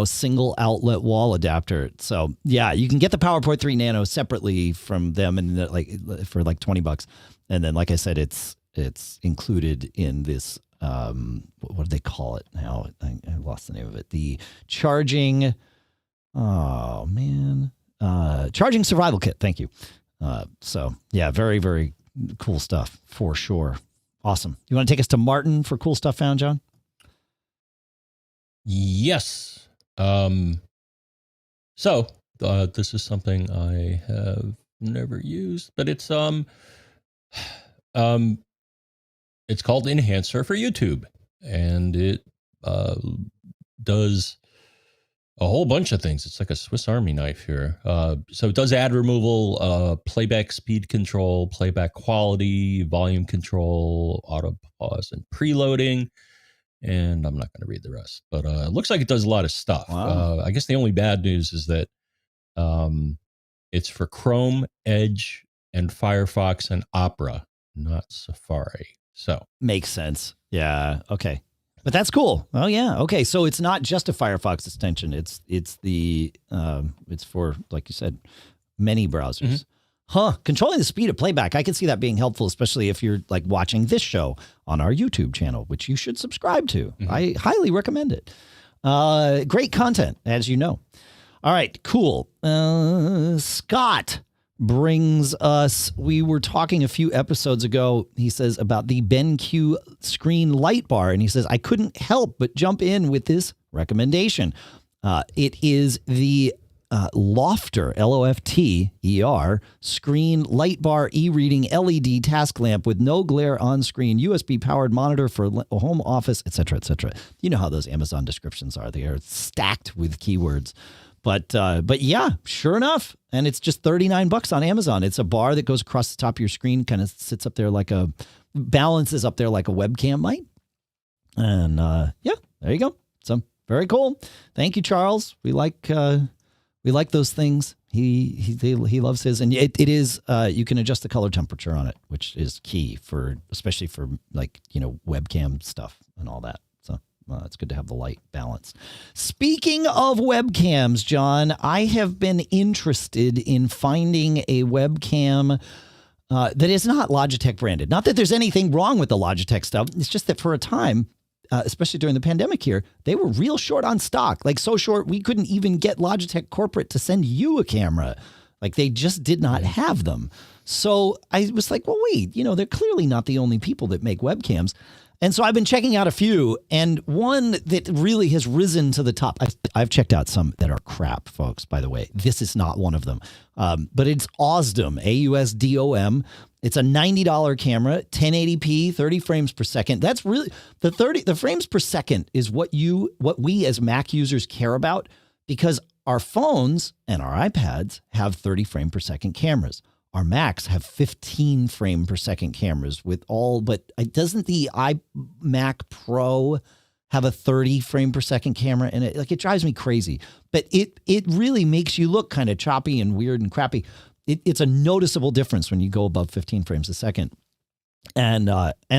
single outlet wall adapter. So yeah, you can get the PowerPort 3 Nano separately from them and for like $20. And then, like I said, it's included in this, what do they call it now? I lost the name of it. The charging, charging survival kit. Thank you. So yeah, very, very cool stuff for sure. Awesome. You want to take us to Martin for cool stuff found, John? Yes. So this is something I have never used, but it's called Enhancer for YouTube, and it does a whole bunch of things. It's like a Swiss Army knife here. So it does ad removal, playback speed control, playback quality, volume control, auto pause and preloading. And I'm not going to read the rest, but it looks like it does a lot of stuff. Wow. I guess the only bad news is that it's for Chrome, Edge, and Firefox and Opera, not Safari. So makes sense. Yeah. Okay. But that's cool. Oh yeah. Okay. So it's not just a Firefox extension. It's for, like you said, many browsers. Mm-hmm. Huh. Controlling the speed of playback. I can see that being helpful, especially if you're like watching this show on our YouTube channel, which you should subscribe to. Mm-hmm. I highly recommend it. Great content, as you know. All right, cool. Scott brings us, we were talking a few episodes ago, he says, about the BenQ screen light bar. And he says, I couldn't help but jump in with this recommendation. It is the Lofter, L-O-F-T-E-R, screen light bar e-reading LED task lamp with no glare on screen, USB-powered monitor for home office, etc., etc. You know how those Amazon descriptions are. They are stacked with keywords. But yeah, sure enough. And it's just $39 on Amazon. It's a bar that goes across the top of your screen, kind of sits up there balances up there like a webcam might. And yeah, there you go. So very cool. Thank you, Charles. We like those things. He loves his, and it is you can adjust the color temperature on it, which is key especially for webcam stuff and all that. So it's good to have the light balance. Speaking of webcams, John, I have been interested in finding a webcam that is not Logitech branded. Not that there's anything wrong with the Logitech stuff. It's just that for a time, especially during the pandemic here, they were real short on stock. Like so short, we couldn't even get Logitech corporate to send you a camera. Like they just did not have them. So I was like, well, wait, they're clearly not the only people that make webcams. And so I've been checking out a few, and one that really has risen to the top. I've checked out some that are crap, folks, by the way. This is not one of them. But it's Ausdom, A-U-S-D-O-M. It's a $90 camera, 1080p, 30 frames per second. That's really the frames per second is what we as Mac users care about, because our phones and our iPads have 30 frame per second cameras. Our Macs have 15 frame per second cameras but doesn't the iMac Pro have a 30 frame per second camera in it? Like, it drives me crazy, but it really makes you look kind of choppy and weird and crappy. It's a noticeable difference when you go above 15 frames a second. And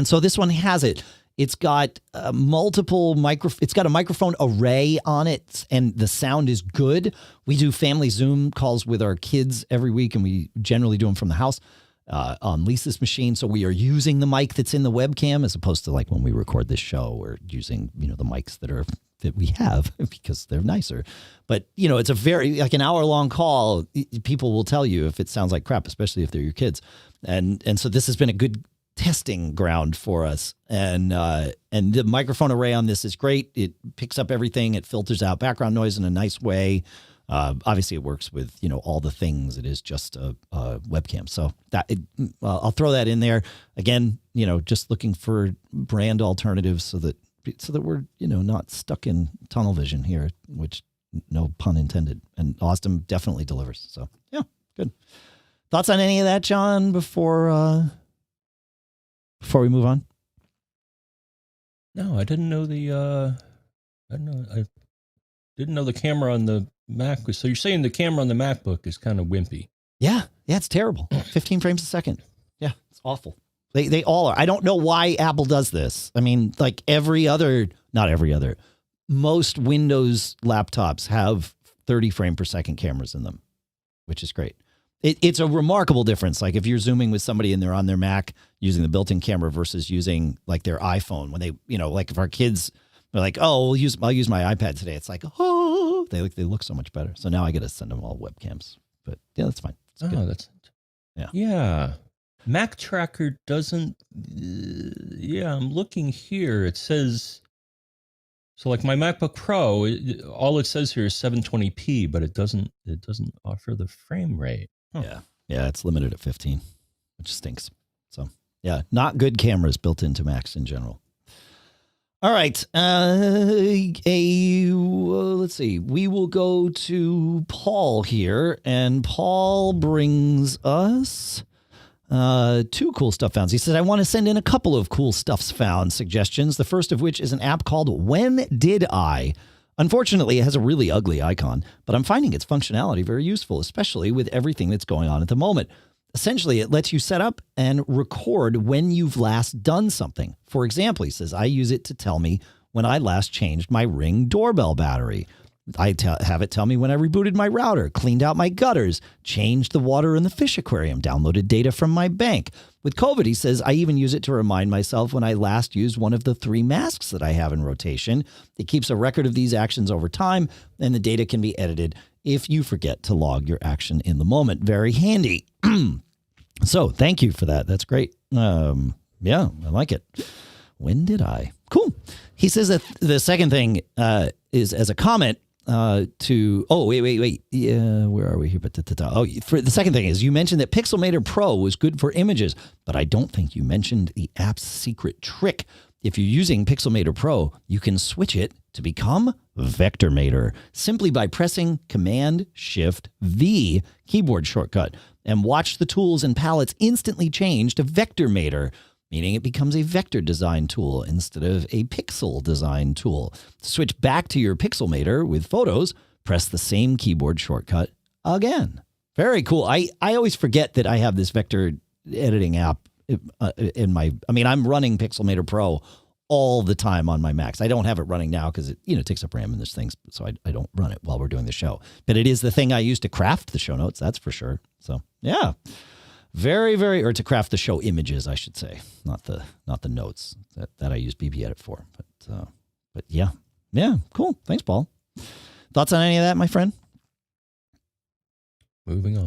so this one has it. It's got it's got a microphone array on it, and the sound is good. We do family Zoom calls with our kids every week, and we generally do them from the house on Lisa's machine. So we are using the mic that's in the webcam, as opposed to like when we record this show, we're using, the mics that we have because they're nicer. But, it's a very, like, an hour-long call. People will tell you if it sounds like crap, especially if they're your kids. And so this has been a good testing ground for us. And the microphone array on this is great. It picks up everything. It filters out background noise in a nice way. Obviously it works with, all the things. It is just a webcam. So I'll throw that in there again, just looking for brand alternatives so that we're, not stuck in tunnel vision here, which no pun intended. And Ausdom definitely delivers. So yeah, good. Thoughts on any of that, John, before we move on? No, I didn't know I don't know. Didn't know the camera on the Mac was. So you're saying the camera on the MacBook is kind of wimpy? Yeah, it's terrible. 15 frames a second. Yeah, it's awful. They all are. I don't know why Apple does this. I mean, like not every other, most Windows laptops have 30 frame per second cameras in them, which is great. It's a remarkable difference. Like if you're zooming with somebody and they're on their Mac using the built-in camera versus using like their iPhone, when they, like if our kids are like, oh, I'll use my iPad today. It's like, oh, they look so much better. So now I got to send them all webcams, but yeah, that's fine. Yeah. Mac Tracker doesn't. I'm looking here. It says, so like my MacBook Pro, all it says here is 720p, but it doesn't offer the frame rate. Huh. Yeah, it's limited at 15, which stinks. So yeah, not good cameras built into Macs in general. All right, let's see. We will go to Paul here, and Paul brings us 2 cool stuff founds. He said, I want to send in a couple of cool stuffs found suggestions, the first of which is an app called When Did I? Unfortunately, it has a really ugly icon, but I'm finding its functionality very useful, especially with everything that's going on at the moment. Essentially, it lets you set up and record when you've last done something. For example, he says, I use it to tell me when I last changed my Ring doorbell battery. I have it tell me when I rebooted my router, cleaned out my gutters, changed the water in the fish aquarium, downloaded data from my bank. With COVID, he says, I even use it to remind myself when I last used one of the 3 masks that I have in rotation. It keeps a record of these actions over time, and the data can be edited if you forget to log your action in the moment. Very handy. So thank you for that. That's great. Yeah, I like it. When did I? Cool. He says that the second thing is as a comment to, wait. Yeah, where are we here? For the second thing is you mentioned that Pixelmator Pro was good for images, but I don't think you mentioned the app's secret trick. If you're using Pixelmator Pro, you can switch it to become Vectormator simply by pressing Command-Shift-V keyboard shortcut, and watch the tools and palettes instantly change to Vectormator, meaning it becomes a vector design tool instead of a pixel design tool. To switch back to your Pixelmator with photos, press the same keyboard shortcut again. Very cool. I always forget that I have this vector editing app in my, I'm running Pixelmator Pro all the time on my Macs. I don't have it running now because it takes up RAM and there's things, so I don't run it while we're doing the show. But it is the thing I use to craft the show notes, that's for sure. So yeah, very, very, or to craft the show images, I should say, not the notes that I use BBEdit for. But yeah, cool. Thanks, Paul. Thoughts on any of that, my friend? Moving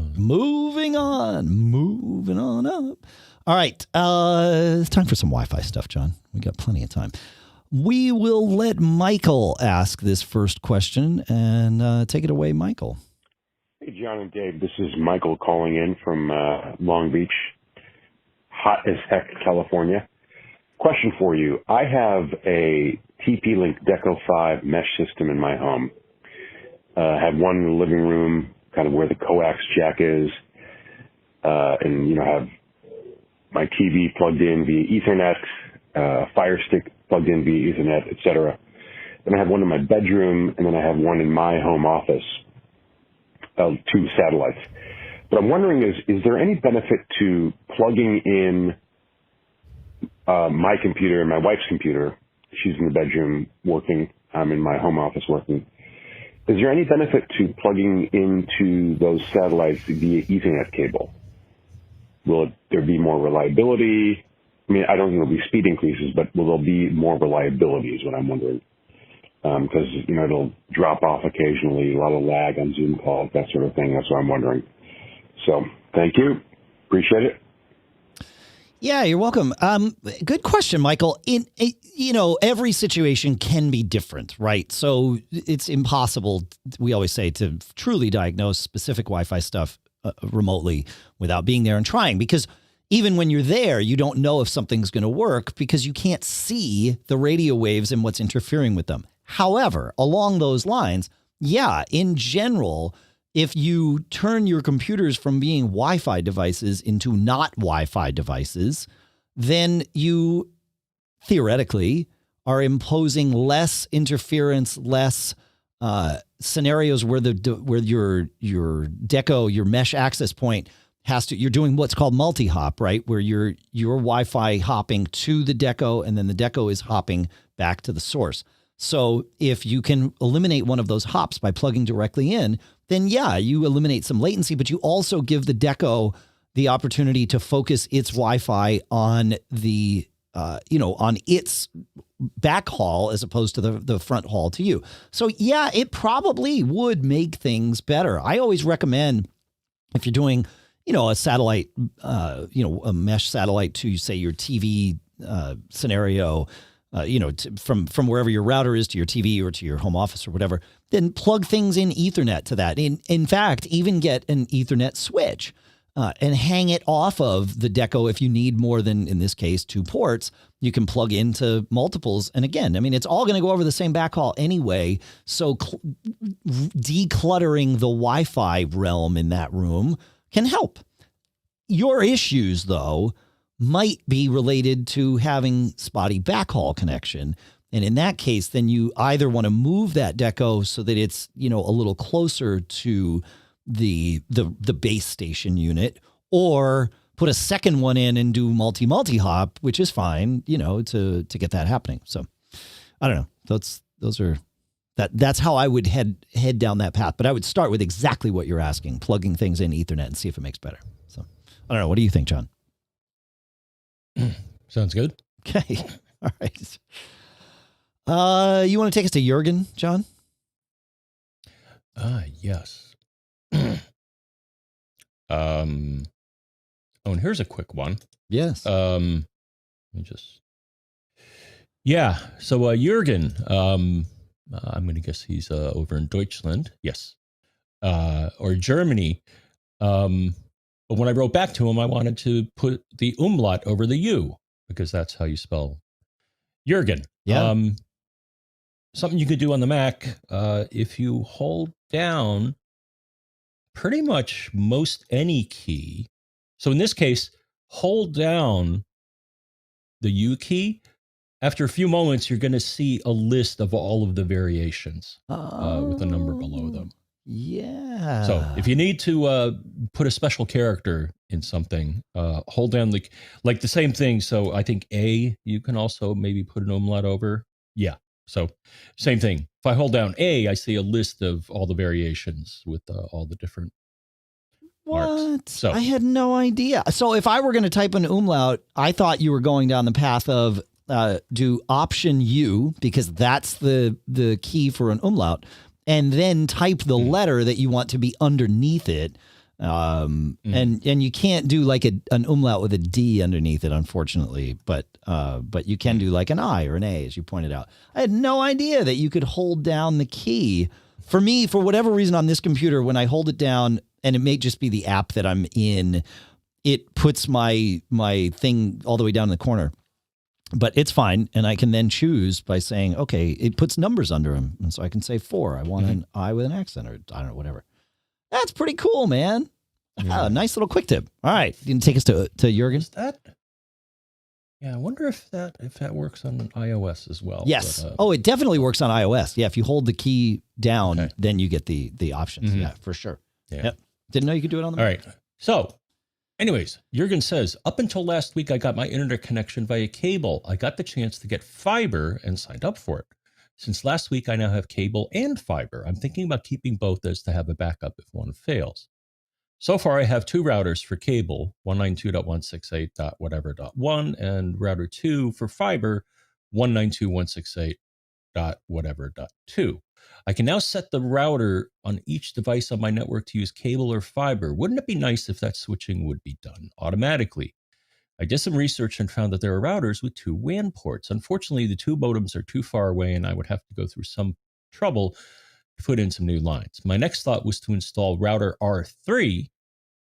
on up. All right, it's time for some Wi-Fi stuff, John. We got plenty of time. We will let Michael ask this first question, and take it away, Michael. Hey, John and Dave. This is Michael calling in from Long Beach, hot as heck, California. Question for you. I have a TP-Link Deco 5 mesh system in my home. Have one in the living room, kind of where the coax jack is, and, have my TV plugged in via Ethernet, Fire Stick plugged in via Ethernet, etc. Then I have one in my bedroom, and then I have one in my home office, 2 satellites. But I'm wondering, is there any benefit to plugging in my computer and my wife's computer? She's in the bedroom working. I'm in my home office working. Is there any benefit to plugging into those satellites via Ethernet cable? Will there be more reliability? I don't think there'll be speed increases, but will there be more reliability is what I'm wondering. Because, it'll drop off occasionally, a lot of lag on Zoom calls, that sort of thing. That's what I'm wondering. So thank you. Appreciate it. Yeah, you're welcome. Good question, Michael. Every situation can be different, right? So it's impossible, we always say, to truly diagnose specific Wi-Fi stuff remotely without being there and trying, because even when you're there, you don't know if something's going to work because you can't see the radio waves and what's interfering with them. However, along those lines, yeah, in general, if you turn your computers from being Wi-Fi devices into not Wi-Fi devices, then you theoretically are imposing less interference, less scenarios where where your Deco, your mesh access point you're doing what's called multi-hop, right? Where your Wi-Fi hopping to the Deco and then the Deco is hopping back to the source. So if you can eliminate one of those hops by plugging directly in, then yeah, you eliminate some latency, but you also give the Deco the opportunity to focus its Wi-Fi on the, on its backhaul as opposed to the front haul to you. So yeah, it probably would make things better. I always recommend if you're doing, a satellite, a mesh satellite to say your TV scenario, from wherever your router is to your TV or to your home office or whatever, then plug things in Ethernet to that. In fact, even get an Ethernet switch and hang it off of the Deco. If you need more than, in this case, 2 ports, you can plug into multiples. And again, I mean, it's all going to go over the same backhaul anyway. So decluttering the Wi-Fi realm in that room can help. Your issues, though, might be related to having spotty backhaul connection. And in that case, then you either want to move that Deco so that it's, a little closer to the base station unit, or put a second one in and do multi hop, which is fine, to get that happening. So I don't know. That's how I would head down that path. But I would start with exactly what you're asking, plugging things in Ethernet and see if it makes better. So I don't know. What do you think, John? Sounds good. Okay. All right. You want to take us to Jürgen, John? Yes. And here's a quick one. Yes. Let me just. Yeah. So Jürgen, I'm going to guess he's over in Deutschland. Yes. Or Germany. But when I wrote back to him, I wanted to put the umlaut over the U because that's how you spell Jürgen. Yeah. Something you could do on the Mac, if you hold down pretty much most any key. So in this case, hold down the U key. After a few moments, you're going to see a list of all of the variations with a number below them. Yeah. So if you need to put a special character in something, hold down like the same thing. So I think A, you can also maybe put an umlaut over. Yeah. So same thing. If I hold down A, I see a list of all the variations with all the different marks. What? So I had no idea. So if I were going to type an umlaut, I thought you were going down the path of do Option U, because that's the key for an umlaut, and then type the letter that you want to be underneath it. And you can't do like an umlaut with a D underneath it, unfortunately, but you can do like an I or an A, as you pointed out. I had no idea that you could hold down the key. For me, for whatever reason on this computer, when I hold it down, and it may just be the app that I'm in, it puts my thing all the way down in the corner. But it's fine, and I can then choose by saying, okay, it puts numbers under them, and so I can say 4. I want an I with an accent, or I don't know, whatever. That's pretty cool, man. Yeah. Nice little quick tip. All right, you can take us to Jürgen. Is that? Yeah, I wonder if that works on iOS as well. Yes. But, it definitely works on iOS. Yeah, if you hold the key down, then you get the options. Yeah, for sure. Yeah. Yep. Didn't know you could do it on the All right. So, anyways, Jürgen says, up until last week, I got my internet connection via cable. I got the chance to get fiber and signed up for it. Since last week, I now have cable and fiber. I'm thinking about keeping both as to have a backup if one fails. So far, I have 2 routers for cable, 192.168.whatever.1, and router 2 for fiber, 192.168.whatever.2. I can now set the router on each device on my network to use cable or fiber. Wouldn't it be nice if that switching would be done automatically? I did some research and found that there are routers with 2 WAN ports. Unfortunately, the 2 modems are too far away, and I would have to go through some trouble to put in some new lines. My next thought was to install router R3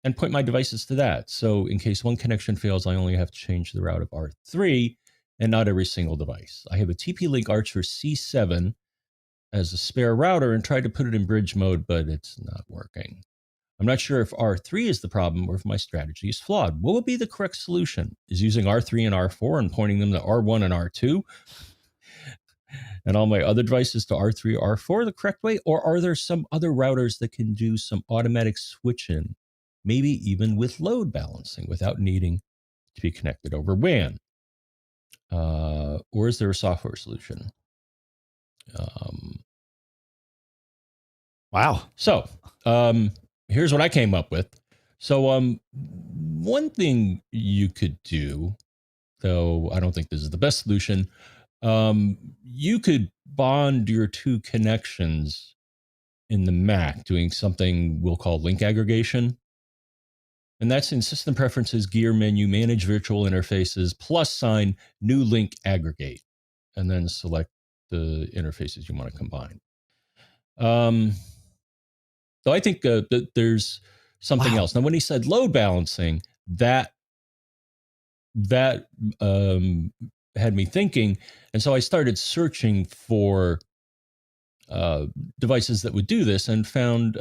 and point my devices to that. So in case one connection fails, I only have to change the route of R3 and not every single device. I have a TP-Link Archer C7 as a spare router and tried to put it in bridge mode, but it's not working. I'm not sure if R3 is the problem or if my strategy is flawed. What would be the correct solution? Is using R3 and R4 and pointing them to R1 and R2? and all my other devices to R3 or R4 the correct way? Or are there some other routers that can do some automatic switch-in, maybe even with load balancing without needing to be connected over WAN? Or is there a software solution? Wow. So here's what I came up with. So one thing you could do, though I don't think this is the best solution, you could bond your two connections in the Mac doing something we'll call link aggregation. And that's in System Preferences, Gear Menu, Manage Virtual Interfaces, +, New Link Aggregate, and then select the interfaces you want to combine. So I think that there's something else. Now, when he said load balancing, that had me thinking, and so I started searching for devices that would do this, and found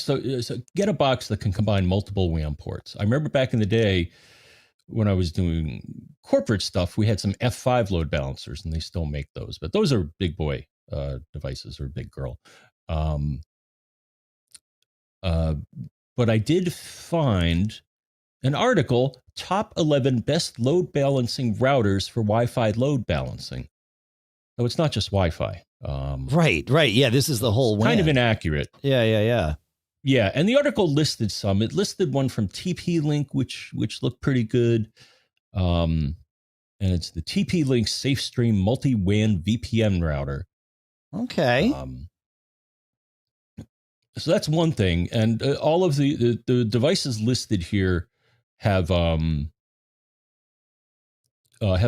so get a box that can combine multiple WAN ports. I remember back in the day when I was doing corporate stuff, we had some F5 load balancers, and they still make those, but those are big boy devices, or big girl. But I did find an article, top 11 best load balancing routers for Wi-Fi load balancing. So it's not just Wi-Fi. Right. Yeah, this is the whole WAN. Kind of inaccurate. Yeah. Yeah, and the article listed some. It listed one from TP-Link, which looked pretty good. And it's the TP-Link SafeStream Multi-WAN VPN router. Okay. So that's one thing. And all of the devices listed here have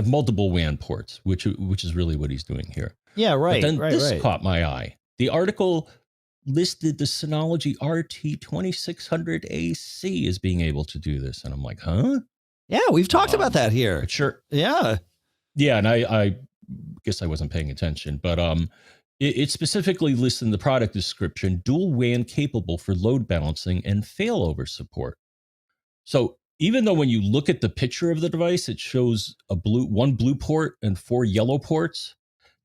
multiple WAN ports, which is really what he's doing here. Yeah, right. But then this right. caught my eye. The article listed the Synology RT2600AC as being able to do this. And I'm like, huh? Yeah, we've talked about that here. Sure. Yeah. Yeah, and I guess I wasn't paying attention, but it specifically lists in the product description, dual WAN capable for load balancing and failover support. So even though when you look at the picture of the device, it shows one blue port and 4 yellow ports,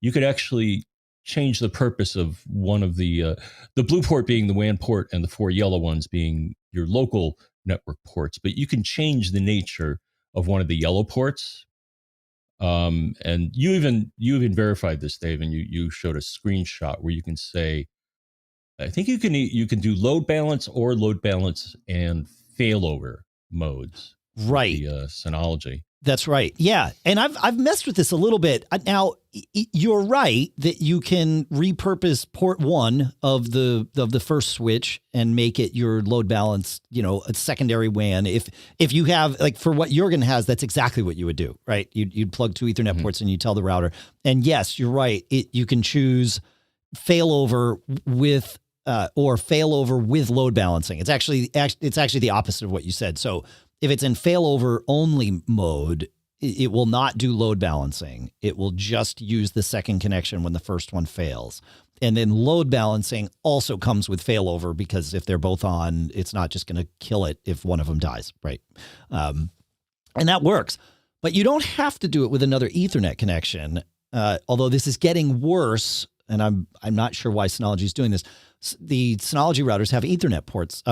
you could actually change the purpose of one of the blue port being the WAN port and the 4 yellow ones being your local network ports. But you can change the nature of one of the yellow ports. And you even verified this, Dave, and you showed a screenshot where you can say, I think you can do load balance or load balance and failover modes. Right. The Synology. That's right. Yeah. And I've messed with this a little bit. Now, you're right that you can repurpose port 1 of the first switch and make it your load balance, a secondary WAN. If you have, like, for what Jürgen has, that's exactly what you would do, right? You'd plug 2 Ethernet ports and you tell the router. And yes, you're right. You can choose failover with or failover with load balancing. It's actually the opposite of what you said. So if it's in failover only mode, it will not do load balancing. It will just use the second connection when the first one fails. And then load balancing also comes with failover, because if they're both on, it's not just going to kill it if one of them dies, right? And that works. But you don't have to do it with another Ethernet connection, although this is getting worse, and I'm not sure why Synology is doing this. The Synology routers have Ethernet ports.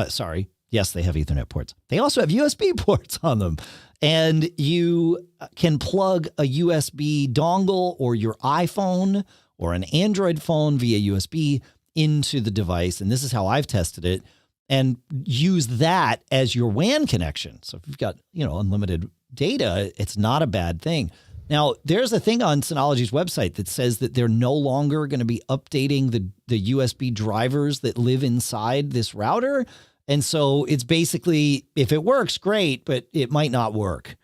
Yes, they have Ethernet ports. They also have USB ports on them. And you can plug a USB dongle or your iPhone or an Android phone via USB into the device. And this is how I've tested it, and use that as your WAN connection. So if you've got, unlimited data, it's not a bad thing. Now, there's a thing on Synology's website that says that they're no longer going to be updating the USB drivers that live inside this router. And so it's basically, if it works, great, but it might not work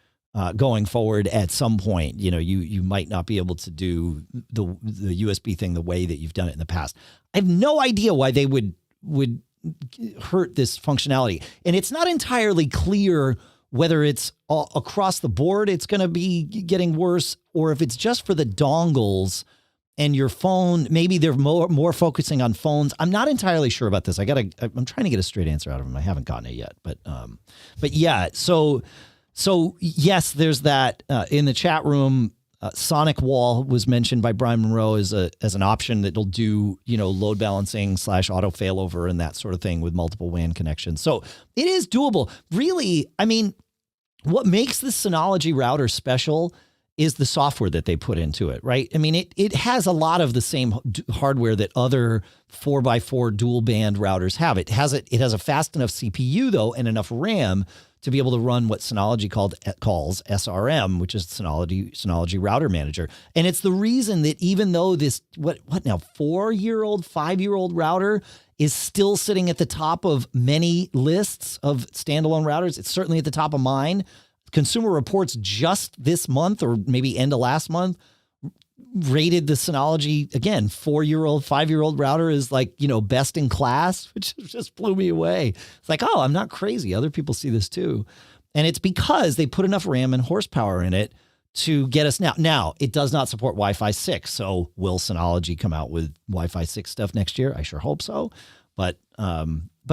going forward at some point. You might not be able to do the USB thing the way that you've done it in the past. I have no idea why they would hurt this functionality. And it's not entirely clear whether it's all across the board it's going to be getting worse, or if it's just for the dongles and your phone. Maybe they're more focusing on phones. I'm not entirely sure about this. I'm trying to get a straight answer out of them. I haven't gotten it yet, but yeah. So So yes, there's that in the chat room. Sonic Wall was mentioned by Brian Monroe as an option that'll do, load balancing / auto failover and that sort of thing with multiple WAN connections. So it is doable. Really, I mean, what makes the Synology router special is the software that they put into it, right? I mean, it has a lot of the same hardware that other 4x4 dual band routers have. It has a fast enough CPU though, and enough RAM to be able to run what Synology calls SRM, which is Synology Router Manager. And it's the reason that even though this, what now, 4-year-old, 5-year-old router is still sitting at the top of many lists of standalone routers, it's certainly at the top of mine. Consumer Reports just this month, or maybe end of last month, rated the Synology, again, 4-year-old, 5-year-old router is like, best in class, which just blew me away. It's like, oh, I'm not crazy. Other people see this too. And it's because they put enough RAM and horsepower in it to get us now. Now, it does not support Wi-Fi 6. So will Synology come out with Wi-Fi 6 stuff next year? I sure hope so. But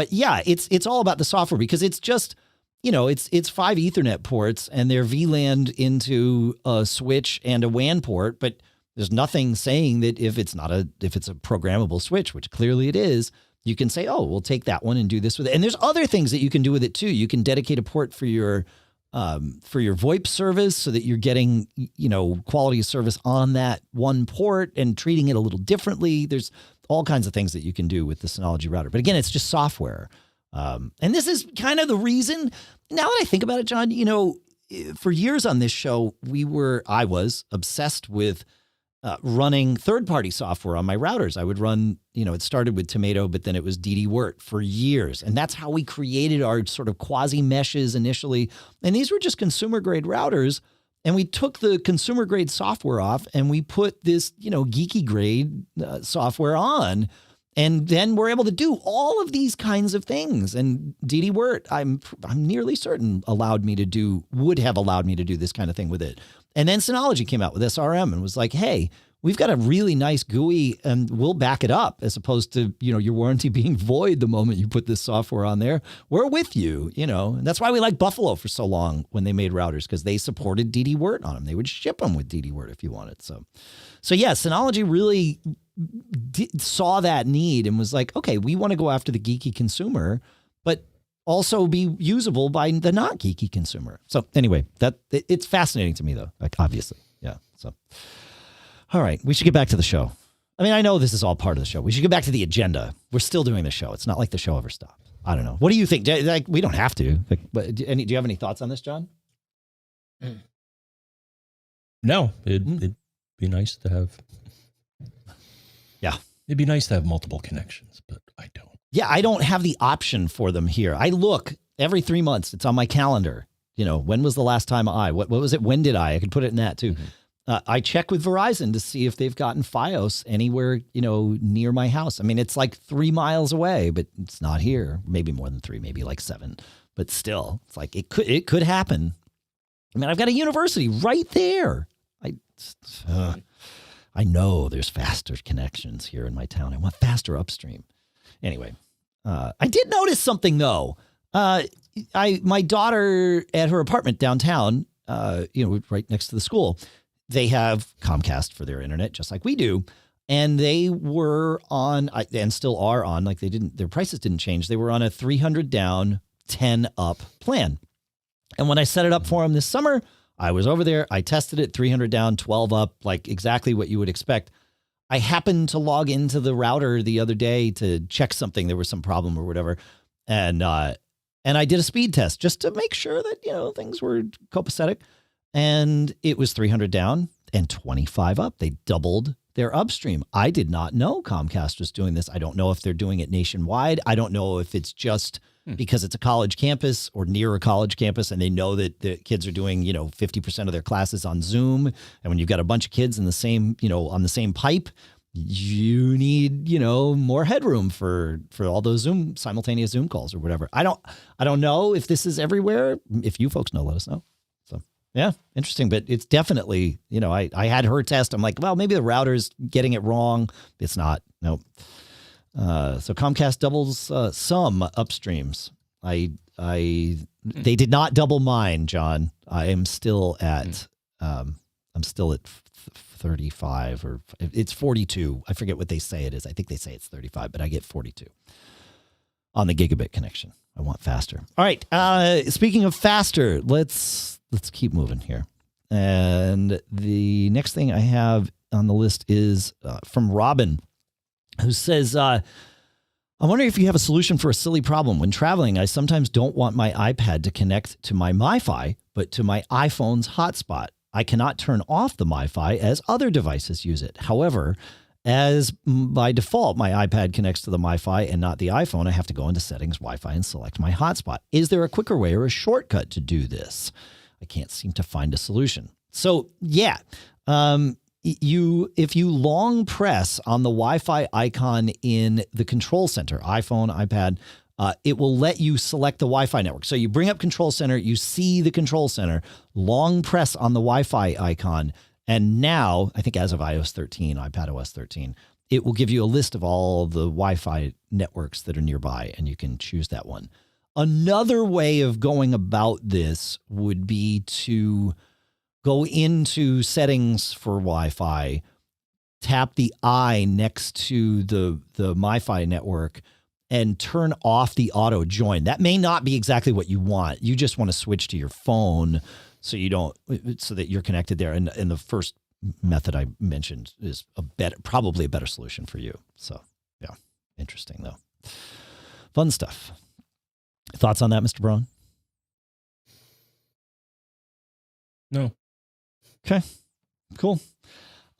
yeah, it's all about the software, because it's just, it's 5 Ethernet ports and they're VLAN'd into a switch and a WAN port, but there's nothing saying that if it's a programmable switch, which clearly it is, you can say, oh, we'll take that one and do this with it. And there's other things that you can do with it too. You can dedicate a port for your VoIP service so that you're getting, quality of service on that one port and treating it a little differently. There's all kinds of things that you can do with the Synology router. But again, it's just software. And this is kind of the reason, now that I think about it, John, for years on this show, I was obsessed with running third-party software on my routers. I would run, it started with Tomato, but then it was DD-Wirt for years. And that's how we created our sort of quasi-meshes initially. And these were just consumer-grade routers. And we took the consumer-grade software off and we put this, geeky-grade software on. And then we're able to do all of these kinds of things. And DD-Wirt, I'm nearly certain would have allowed me to do this kind of thing with it. And then Synology came out with SRM and was like, hey, we've got a really nice GUI and we'll back it up, as opposed to, your warranty being void the moment you put this software on there. We're with you, And that's why we liked Buffalo for so long when they made routers, because they supported DD-Wirt on them. They would ship them with DD-Wirt if you wanted. So yeah, Synology really saw that need and was like, okay, we want to go after the geeky consumer, but also be usable by the not geeky consumer. So anyway, it's fascinating to me though, like obviously. Yeah. So, all right, we should get back to the show. I mean, I know this is all part of the show. We should get back to the agenda. We're still doing the show. It's not like the show ever stopped. I don't know. What do you think? Like, we don't have to. But do you have any thoughts on this, John? No, it'd be nice to have. Yeah. It'd be nice to have multiple connections, but I don't. Yeah, I don't have the option for them here. I look every 3 months. It's on my calendar. When was the last time what was it? When did I could put it in that too. Mm-hmm. I check with Verizon to see if they've gotten FiOS anywhere, near my house. I mean, it's like 3 miles away, but it's not here. Maybe more than 3, maybe like 7. But still, it's like it could happen. I mean, I've got a university right there. I know there's faster connections here in my town. I want faster upstream. Anyway, I did notice something though. My daughter at her apartment downtown, right next to the school, they have Comcast for their internet, just like we do. And they were on, and still are on, like their prices didn't change. They were on a 300 down, 10 up plan. And when I set it up for them this summer, I was over there. I tested it, 300 down, 12 up, like exactly what you would expect. I happened to log into the router the other day to check something. There was some problem or whatever. And I did a speed test just to make sure that, things were copacetic. And it was 300 down and 25 up. They doubled their upstream. I did not know Comcast was doing this. I don't know if they're doing it nationwide. I don't know if it's just because it's a college campus or near a college campus and they know that the kids are doing, 50% of their classes on Zoom. And when you've got a bunch of kids in the same, on the same pipe, you need, more headroom for all those simultaneous Zoom calls or whatever. I don't know if this is everywhere. If you folks know, let us know. So yeah, interesting. But it's definitely, I had her test. I'm like, well, maybe the router's getting it wrong. It's not. Nope. So Comcast doubles some upstreams. They did not double mine, John. I am still at, I'm still at 35 or it's 42. I forget what they say it is. I think they say it's 35, but I get 42 on the gigabit connection. I want faster. All right. Speaking of faster, let's keep moving here. And the next thing I have on the list is from Robin, who says, I'm wondering if you have a solution for a silly problem. When traveling, I sometimes don't want my iPad to connect to my MiFi, but to my iPhone's hotspot. I cannot turn off the MiFi as other devices use it. However, as by default, my iPad connects to the MiFi and not the iPhone, I have to go into Settings, Wi-Fi, and select my hotspot. Is there a quicker way or a shortcut to do this? I can't seem to find a solution. So yeah, if you long press on the Wi-Fi icon in the control center, iPhone, iPad, it will let you select the Wi-Fi network. So you bring up Control Center, you see the Control Center, long press on the Wi-Fi icon, and now, I think as of iOS 13, iPadOS 13, it will give you a list of all the Wi-Fi networks that are nearby, and you can choose that one. Another way of going about this would be to go into Settings for Wi-Fi, tap the I next to the MiFi network, and turn off the auto join. That may not be exactly what you want. You just want to switch to your phone so that you're connected there. And the first method I mentioned is probably a better solution for you. So yeah, interesting though. Fun stuff. Thoughts on that, Mr. Braun? No. Okay, cool.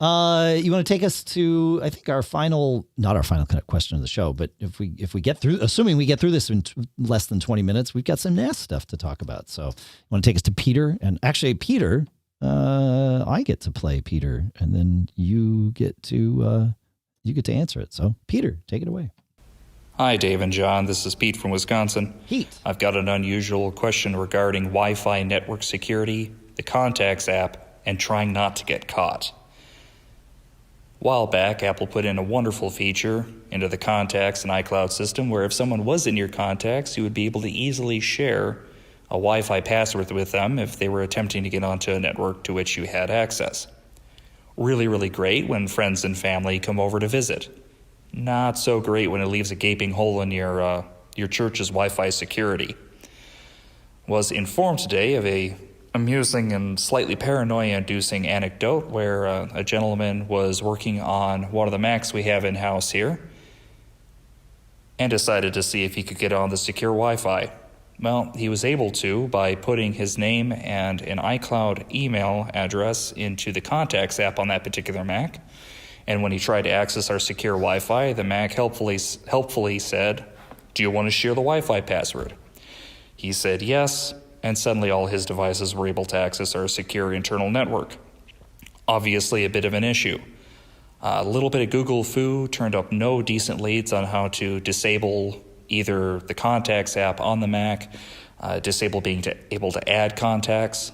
You want to take us to, I think, not our final question of the show, but if we get through, assuming we get through this in less than 20 minutes, we've got some NAS stuff to talk about. So you want to take us to Peter? And actually, Peter, I get to play Peter, and then you get to answer it. So Peter, take it away. Hi, Dave and John. This is Pete from Wisconsin. Pete. I've got an unusual question regarding Wi-Fi network security, the Contacts app, and trying not to get caught. A while back, Apple put in a wonderful feature into the Contacts and iCloud system where if someone was in your contacts, you would be able to easily share a Wi-Fi password with them if they were attempting to get onto a network to which you had access. Really, really great when friends and family come over to visit. Not so great when it leaves a gaping hole in your church's Wi-Fi security. Was informed today of a amusing and slightly paranoia-inducing anecdote where a gentleman was working on one of the Macs we have in-house here and decided to see if he could get on the secure Wi-Fi. Well, he was able to by putting his name and an iCloud email address into the Contacts app on that particular Mac. And when he tried to access our secure Wi-Fi, the Mac helpfully said, "Do you want to share the Wi-Fi password?" He said yes, and suddenly all his devices were able to access our secure internal network. Obviously a bit of an issue. A little bit of Google foo turned up no decent leads on how to disable either the Contacts app on the Mac, disable being able to add contacts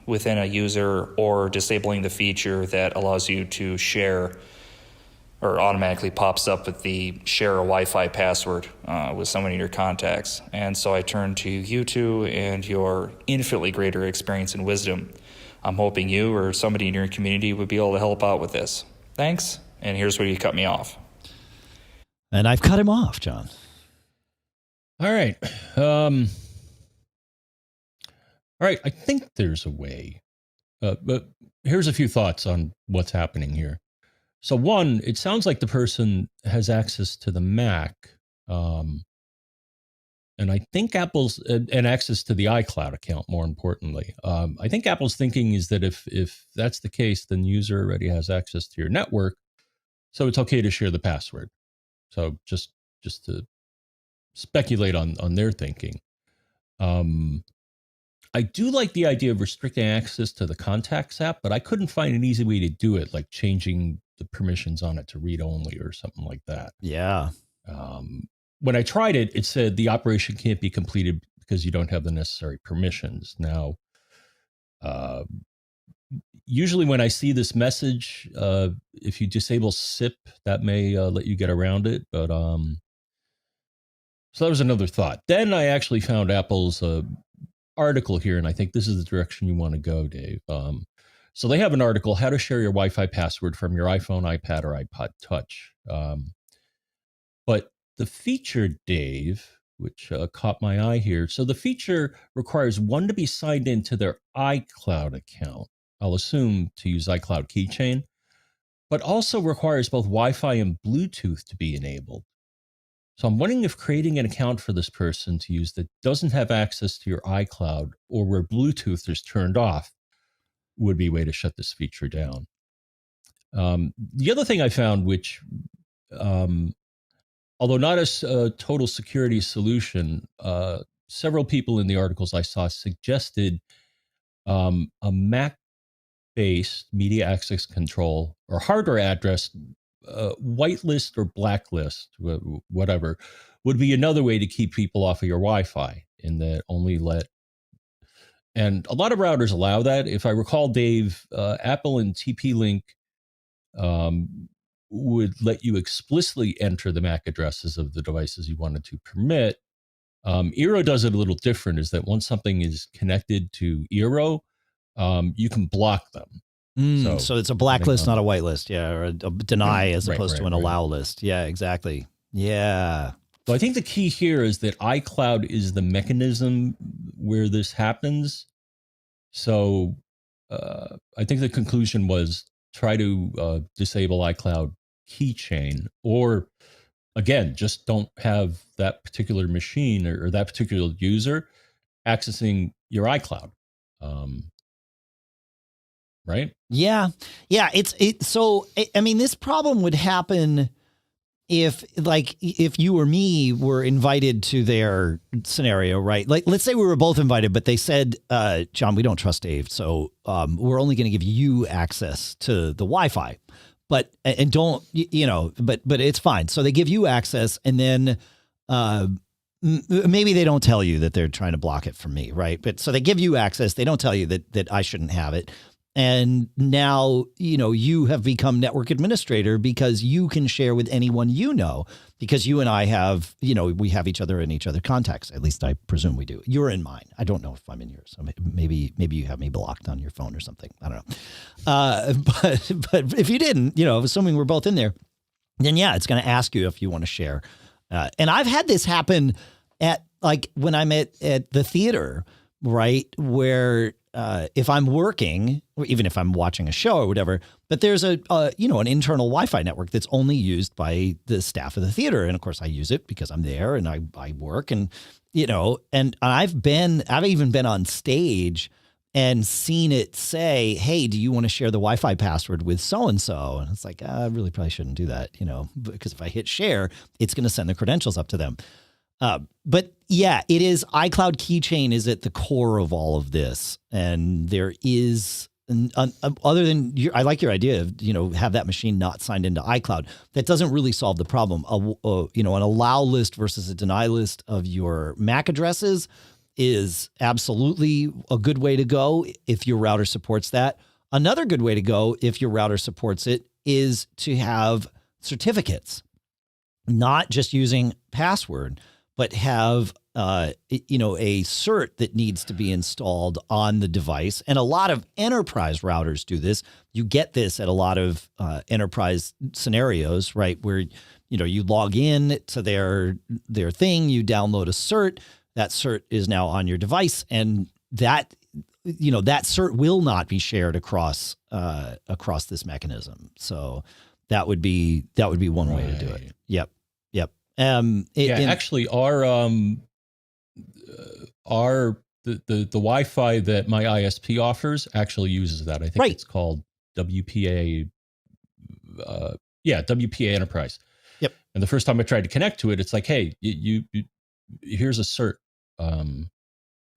within a user, or disabling the feature that allows you to share or automatically pops up with the share a Wi-Fi password with someone in your contacts. And so I turned to you two and your infinitely greater experience and wisdom. I'm hoping you or somebody in your community would be able to help out with this. Thanks, and here's where you cut me off. And I've cut him off, John. All right. All right, I think there's a way. But here's a few thoughts on what's happening here. So one, it sounds like the person has access to the Mac, and I think Apple's and access to the iCloud account. More importantly, I think Apple's thinking is that if that's the case, then the user already has access to your network, so it's okay to share the password. So just to speculate on their thinking. I do like the idea of restricting access to the Contacts app, but I couldn't find an easy way to do it, like changing the permissions on it to read only or something like that. Yeah. When I tried it, it said the operation can't be completed because you don't have the necessary permissions. Now, usually when I see this message, if you disable SIP, that may let you get around it. But So that was another thought. Then I actually found Apple's article here, and I think this is the direction you want to go, Dave. So they have an article, how to share your Wi-Fi password from your iPhone, iPad, or iPod Touch. But the feature, Dave, which caught my eye here. So the feature requires one to be signed into their iCloud account. I'll assume to use iCloud Keychain, but also requires both Wi-Fi and Bluetooth to be enabled. So I'm wondering if creating an account for this person to use that doesn't have access to your iCloud or where Bluetooth is turned off would be a way to shut this feature down. The other thing I found, which, although not a total security solution, several people in the articles I saw suggested a Mac-based media access control or hardware address whitelist or blacklist, whatever, would be another way to keep people off of your Wi-Fi, in that only let, and a lot of routers allow that. If I recall, Dave, Apple and TP-Link would let you explicitly enter the MAC addresses of the devices you wanted to permit. Eero does it a little different, is that once something is connected to Eero, you can block them. So it's a blacklist, not a whitelist. Yeah, or a deny as opposed to an allow list. Yeah, exactly. Yeah. So I think the key here is that iCloud is the mechanism where this happens. So I think the conclusion was try to disable iCloud Keychain, or again, just don't have that particular machine or that particular user accessing your iCloud. Right? Yeah. Yeah. So, I mean, this problem would happen if you or me were invited to their scenario, right? Like, let's say we were both invited, but they said, John, we don't trust Dave. So, we're only going to give you access to the Wi-Fi, but it's fine. So they give you access, and then, maybe they don't tell you that they're trying to block it from me. Right. But so they give you access. They don't tell you that I shouldn't have it. And now, you have become network administrator because you can share with anyone because you and I have, we have each other in each other contacts. At least I presume we do. You're in mine. I don't know if I'm in yours. So maybe you have me blocked on your phone or something. I don't know. But if you didn't, assuming we're both in there, then yeah, it's going to ask you if you want to share. And I've had this happen at when I'm at the theater, right, where if I'm working, or even if I'm watching a show or whatever, but there's an internal Wi-Fi network that's only used by the staff of the theater. And of course I use it because I'm there and I work, and, and I've even been on stage and seen it say, hey, do you want to share the Wi-Fi password with so-and-so? And it's like, I really probably shouldn't do that, because if I hit share, it's going to send the credentials up to them. But yeah, it is. iCloud Keychain is at the core of all of this. And there is, other than, I like your idea of, have that machine not signed into iCloud. That doesn't really solve the problem. An allow list versus a deny list of your MAC addresses is absolutely a good way to go if your router supports that. Another good way to go if your router supports it is to have certificates, not just using password, but have, a cert that needs to be installed on the device. And a lot of enterprise routers do this. You get this at a lot of enterprise scenarios, right? Where, you log in to their thing, you download a cert, that cert is now on your device. And that cert will not be shared across this mechanism. So that would be one way to do it. Yep. Actually, the Wi-Fi that my ISP offers actually uses that. I think it's called WPA. WPA Enterprise. Yep. And the first time I tried to connect to it, it's like, hey, you here's a cert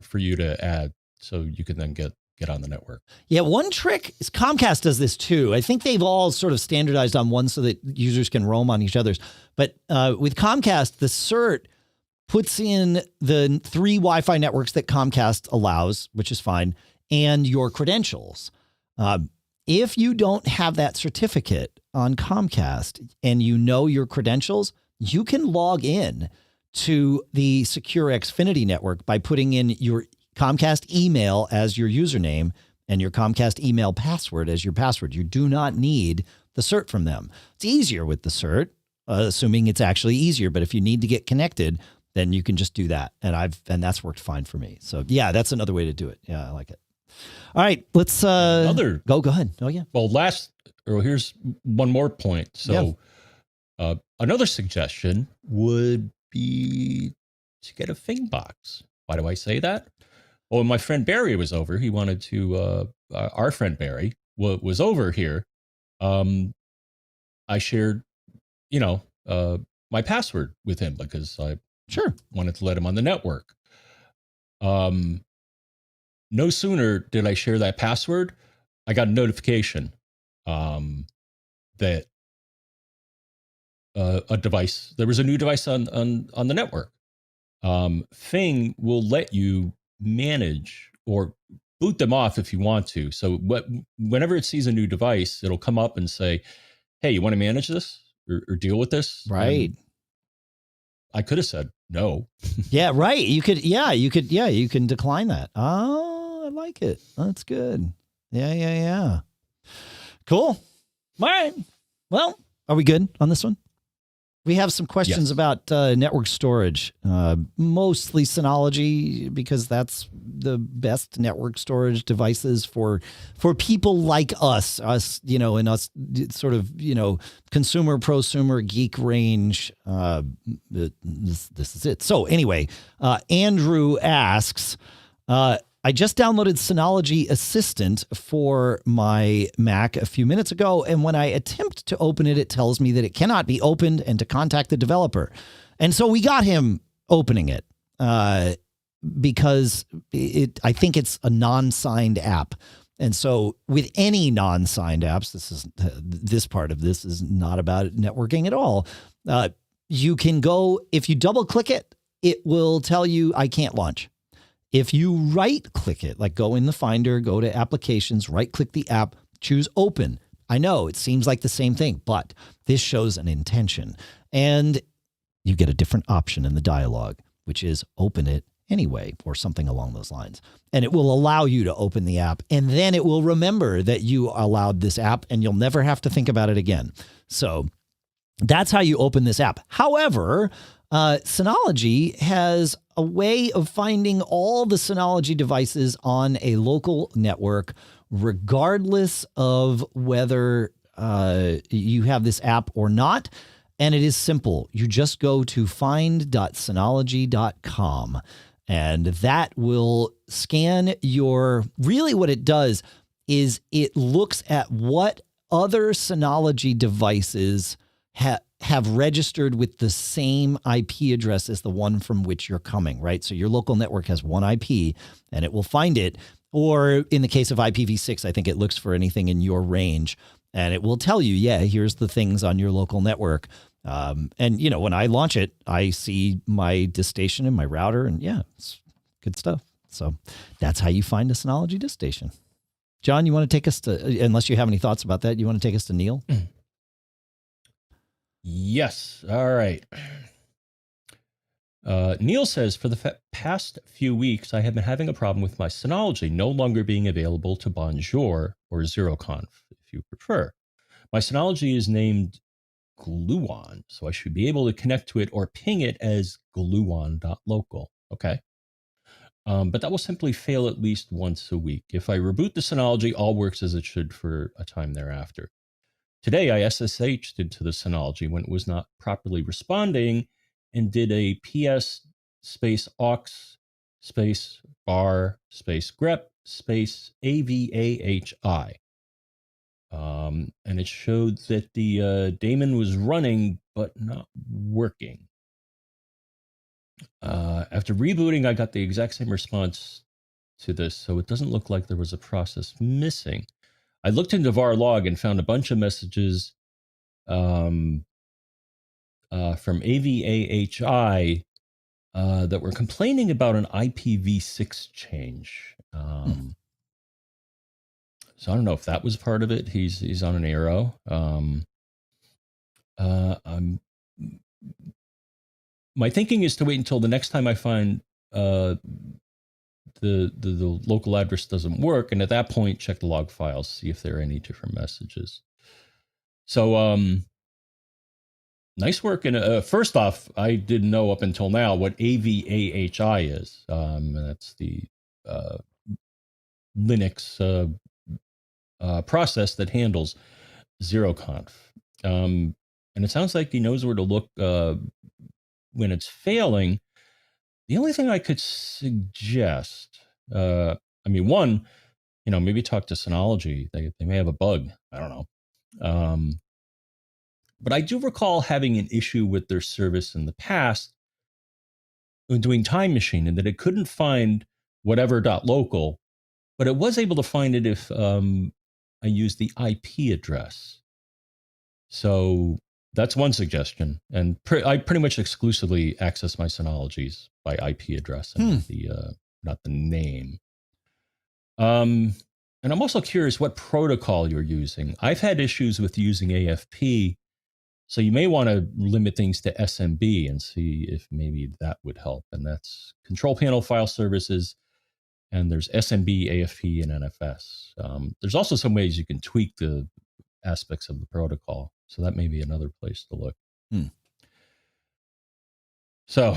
for you to add, so you can then get on the network. Yeah, one trick is Comcast does this too. I think they've all sort of standardized on one so that users can roam on each other's. But with Comcast, the cert puts in the 3 Wi-Fi networks that Comcast allows, which is fine, and your credentials. If you don't have that certificate on Comcast and your credentials, you can log in to the secure Xfinity network by putting in your Comcast email as your username and your Comcast email password as your password. You do not need the cert from them. It's easier with the cert, assuming it's actually easier. But if you need to get connected, then you can just do that. And that's worked fine for me. So yeah, that's another way to do it. Yeah, I like it. All right, let's go ahead. Oh yeah. Well, here's one more point. So another suggestion would be to get a Fing box. Why do I say that? Well, when my friend Barry was over, he wanted to, our friend Barry was over here. I shared, my password with him because I wanted to let him on the network. No sooner did I share that password, I got a notification that there was a new device on the network. Fing will let you manage or boot them off if you want to. So whenever it sees a new device, it'll come up and say, hey, you want to manage this or deal with this? Right. And I could have said no. Yeah, right. You can decline that. Oh, I like it. That's good. Yeah. Cool. All right. Well, are we good on this one? We have some questions about network storage, mostly Synology, because that's the best network storage devices for people like us, in us sort of, consumer, prosumer, geek range. This is it. So anyway, Andrew asks, I just downloaded Synology Assistant for my Mac a few minutes ago, and when I attempt to open it, it tells me that it cannot be opened and to contact the developer. And so we got him opening it because I think it's a non-signed app. And so with any non-signed apps, this part of this is not about networking at all. You can go, if you double click it, it will tell you I can't launch. If you right-click it, like go in the Finder, go to Applications, right-click the app, choose Open. I know it seems like the same thing, but this shows an intention. And you get a different option in the dialog, which is Open it anyway, or something along those lines. And it will allow you to open the app, and then it will remember that you allowed this app, and you'll never have to think about it again. So that's how you open this app. However, Synology has a way of finding all the Synology devices on a local network, regardless of whether you have this app or not. And it is simple. You just go to find.synology.com, and that will scan really what it does is it looks at what other Synology devices have registered with the same IP address as the one from which you're coming, right? So your local network has one IP, and it will find it. Or in the case of IPv6, I think it looks for anything in your range, and it will tell you, yeah, here's the things on your local network. And, when I launch it, I see my DiskStation and my router, and yeah, it's good stuff. So that's how you find a Synology DiskStation. John, you want to take us to, unless you have any thoughts about that, you want to take us to Neal? Yes. All right. Neal says, for the past few weeks, I have been having a problem with my Synology no longer being available to Bonjour or ZeroConf, if you prefer. My Synology is named Gluon, so I should be able to connect to it or ping it as gluon.local. Okay. But that will simply fail at least once a week. If I reboot the Synology, all works as it should for a time thereafter. Today, I SSH'd into the Synology when it was not properly responding and did a PS space aux space bar space grep space AVAHI. And it showed that the daemon was running but not working. After rebooting, I got the exact same response to this, so it doesn't look like there was a process missing. I looked into var log and found a bunch of messages from AVAHI that were complaining about an IPv6 change. So I don't know if that was part of it. He's on an arrow. my thinking is to wait until the next time I find the local address doesn't work, and at that point check the log files, see if there are any different messages. So nice work. And first off, I didn't know up until now what AVAHI is. That's the Linux process that handles zeroconf. And it sounds like he knows where to look when it's failing. The only thing I could suggest, one, maybe talk to Synology. They may have a bug. I don't know. But I do recall having an issue with their service in the past when doing Time Machine, and that it couldn't find whatever .local, but it was able to find it if I used the IP address. So that's one suggestion. And I pretty much exclusively access my Synologies by IP address and not the name. And I'm also curious what protocol you're using. I've had issues with using AFP. So you may want to limit things to SMB and see if maybe that would help. And that's Control Panel File Services. And there's SMB, AFP, and NFS. There's also some ways you can tweak the aspects of the protocol. So that may be another place to look. So,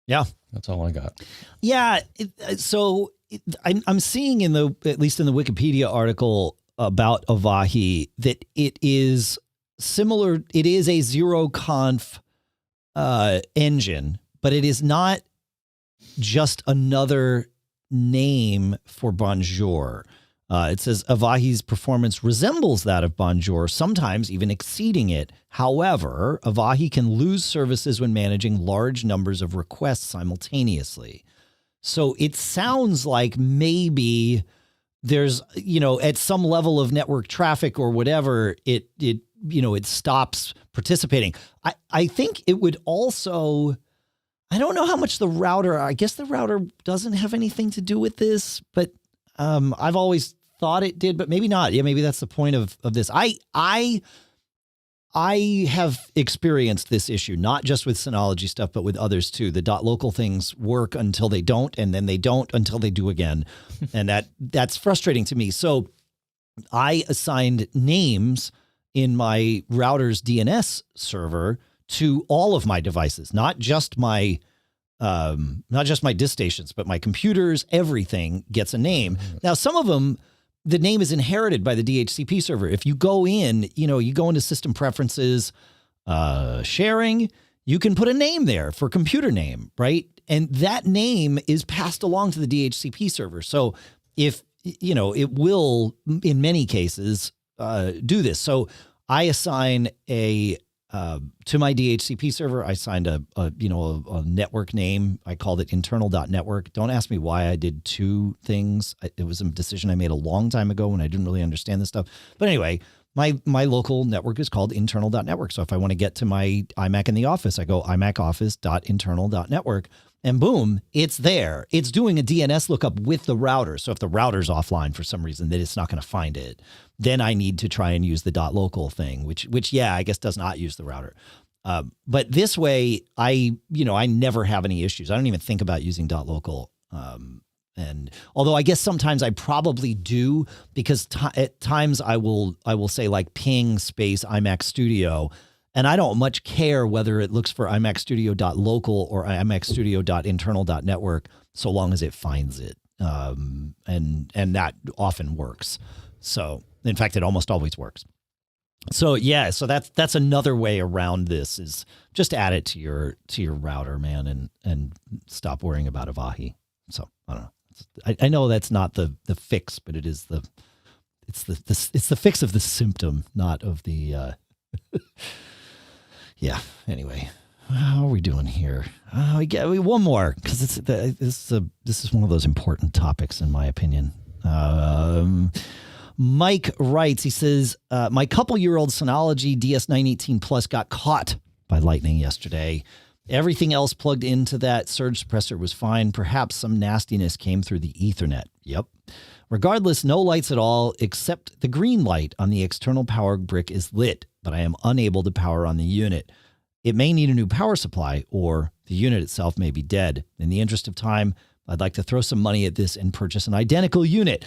yeah, that's all I got. Yeah. I'm seeing at least in the Wikipedia article about Avahi, that it is similar. It is a zeroconf engine, but it is not just another name for Bonjour. It says Avahi's performance resembles that of Bonjour, sometimes even exceeding it. However, Avahi can lose services when managing large numbers of requests simultaneously. So it sounds like maybe there's, at some level of network traffic or whatever, it stops participating. I think it would also, I don't know how much the router, I guess the router doesn't have anything to do with this, but I've always thought it did, but maybe not. Yeah, maybe that's the point of this. I have experienced this issue, not just with Synology stuff, but with others too. The .local things work until they don't, and then they don't until they do again. And that's frustrating to me. So I assigned names in my router's DNS server to all of my devices, not just my DiskStations, but my computers. Everything gets a name. Now, some of them, the name is inherited by the DHCP server. If you go in, you go into system preferences, sharing, you can put a name there for computer name, right? And that name is passed along to the DHCP server. So if, it will, in many cases, do this. So I assign to my DHCP server, I signed a network name. I called it internal.network. Don't ask me why I did two things. It was a decision I made a long time ago when I didn't really understand this stuff. But anyway, my local network is called internal.network. So if I want to get to my iMac in the office, I go imacoffice.internal.network, and boom, it's there. It's doing a DNS lookup with the router. So if the router's offline for some reason, then it's not going to find it. Then I need to try and use the .local thing, which I guess does not use the router. But this way, I never have any issues. I don't even think about using .local. And although I guess sometimes I probably do, because at times I will say like ping space iMac Studio, and I don't much care whether it looks for iMac Studio.local or iMac Studio.internal.network, so long as it finds it. And that often works. So in fact, it almost always works. So yeah, so that's another way around this, is just add it to your router, man, and stop worrying about Avahi. So I don't know. I know that's not the fix, but it is it's the fix of the symptom, not of the yeah. Anyway, how are we doing here? We get one more, because this is one of those important topics in my opinion. Mike writes, he says, my couple-year-old Synology DS918 Plus got caught by lightning yesterday. Everything else plugged into that surge suppressor was fine. Perhaps some nastiness came through the Ethernet. Yep. Regardless, no lights at all, except the green light on the external power brick is lit, but I am unable to power on the unit. It may need a new power supply, or the unit itself may be dead. In the interest of time, I'd like to throw some money at this and purchase an identical unit.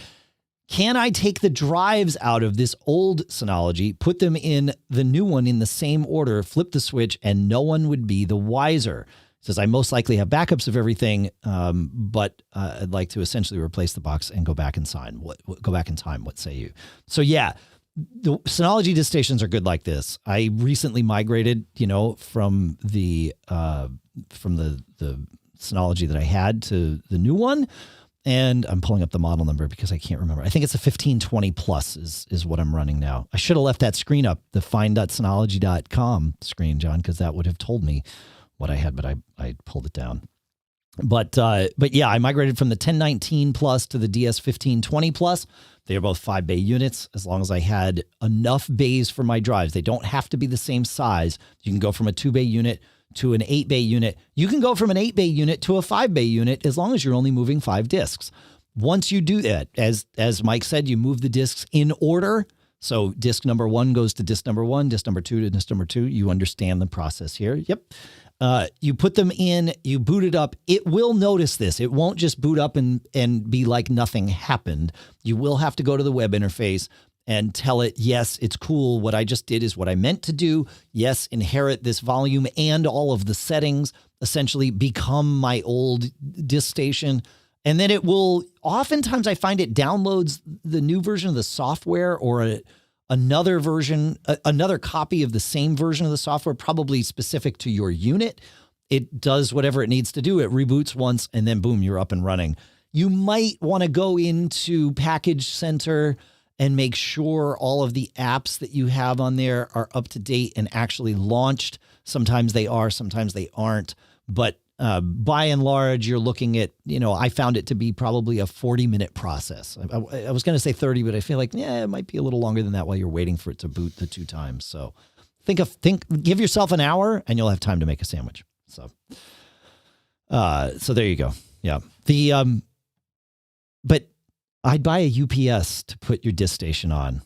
Can I take the drives out of this old Synology, put them in the new one in the same order, flip the switch, and no one would be the wiser? It says, I most likely have backups of everything, but I'd like to essentially replace the box and go back in time. Go back in time. What say you? So yeah, the Synology DiskStations are good like this. I recently migrated, from the Synology that I had to the new one. And I'm pulling up the model number because I can't remember. I think it's a 1520 plus is what I'm running now. I should have left that screen up, the find.synology.com screen, John, because that would have told me what I had, but I pulled it down. But yeah, I migrated from the 1019 plus to the DS 1520 plus. They are both 5-bay units. As long as I had enough bays for my drives, they don't have to be the same size. You can go from a 2-bay unit to an 8-bay unit. You can go from an 8-bay unit to a 5-bay unit as long as you're only moving 5 disks. Once you do that, as Mike said, you move the disks in order. So disk number 1 goes to disk number 1, disk number 2 to disk number 2. You understand the process here. Yep. You put them in, you boot it up. It will notice this. It won't just boot up and be like nothing happened. You will have to go to the web interface and tell it, yes, it's cool. What I just did is what I meant to do. Yes, inherit this volume and all of the settings, essentially become my old DiskStation. And then it will, oftentimes I find it downloads the new version of the software or another version, another copy of the same version of the software, probably specific to your unit. It does whatever it needs to do. It reboots once and then boom, you're up and running. You might want to go into Package Center and make sure all of the apps that you have on there are up to date and actually launched. Sometimes they are, sometimes they aren't. But by and large, you're looking at, I found it to be probably a 40-minute process. I was going to say 30, but I feel like, it might be a little longer than that while you're waiting for it to boot the 2 times. So give yourself an hour and you'll have time to make a sandwich. So there you go. Yeah. But I'd buy a UPS to put your DiskStation on.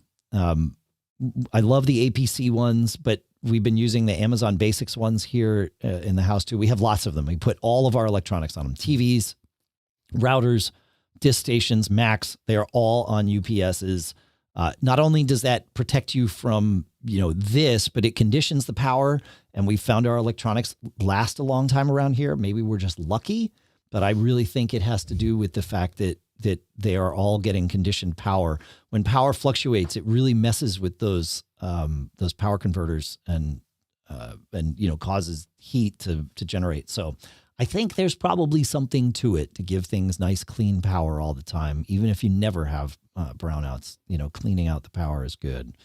I love the APC ones, but we've been using the Amazon Basics ones here in the house too. We have lots of them. We put all of our electronics on them. TVs, routers, DiskStations, Macs, they are all on UPSs. Not only does that protect you from, this, but it conditions the power. And we found our electronics last a long time around here. Maybe we're just lucky, but I really think it has to do with the fact that they are all getting conditioned power. When power fluctuates, it really messes with those power converters and causes heat to generate. So I think there's probably something to it to give things nice, clean power all the time. Even if you never have brownouts, cleaning out the power is good.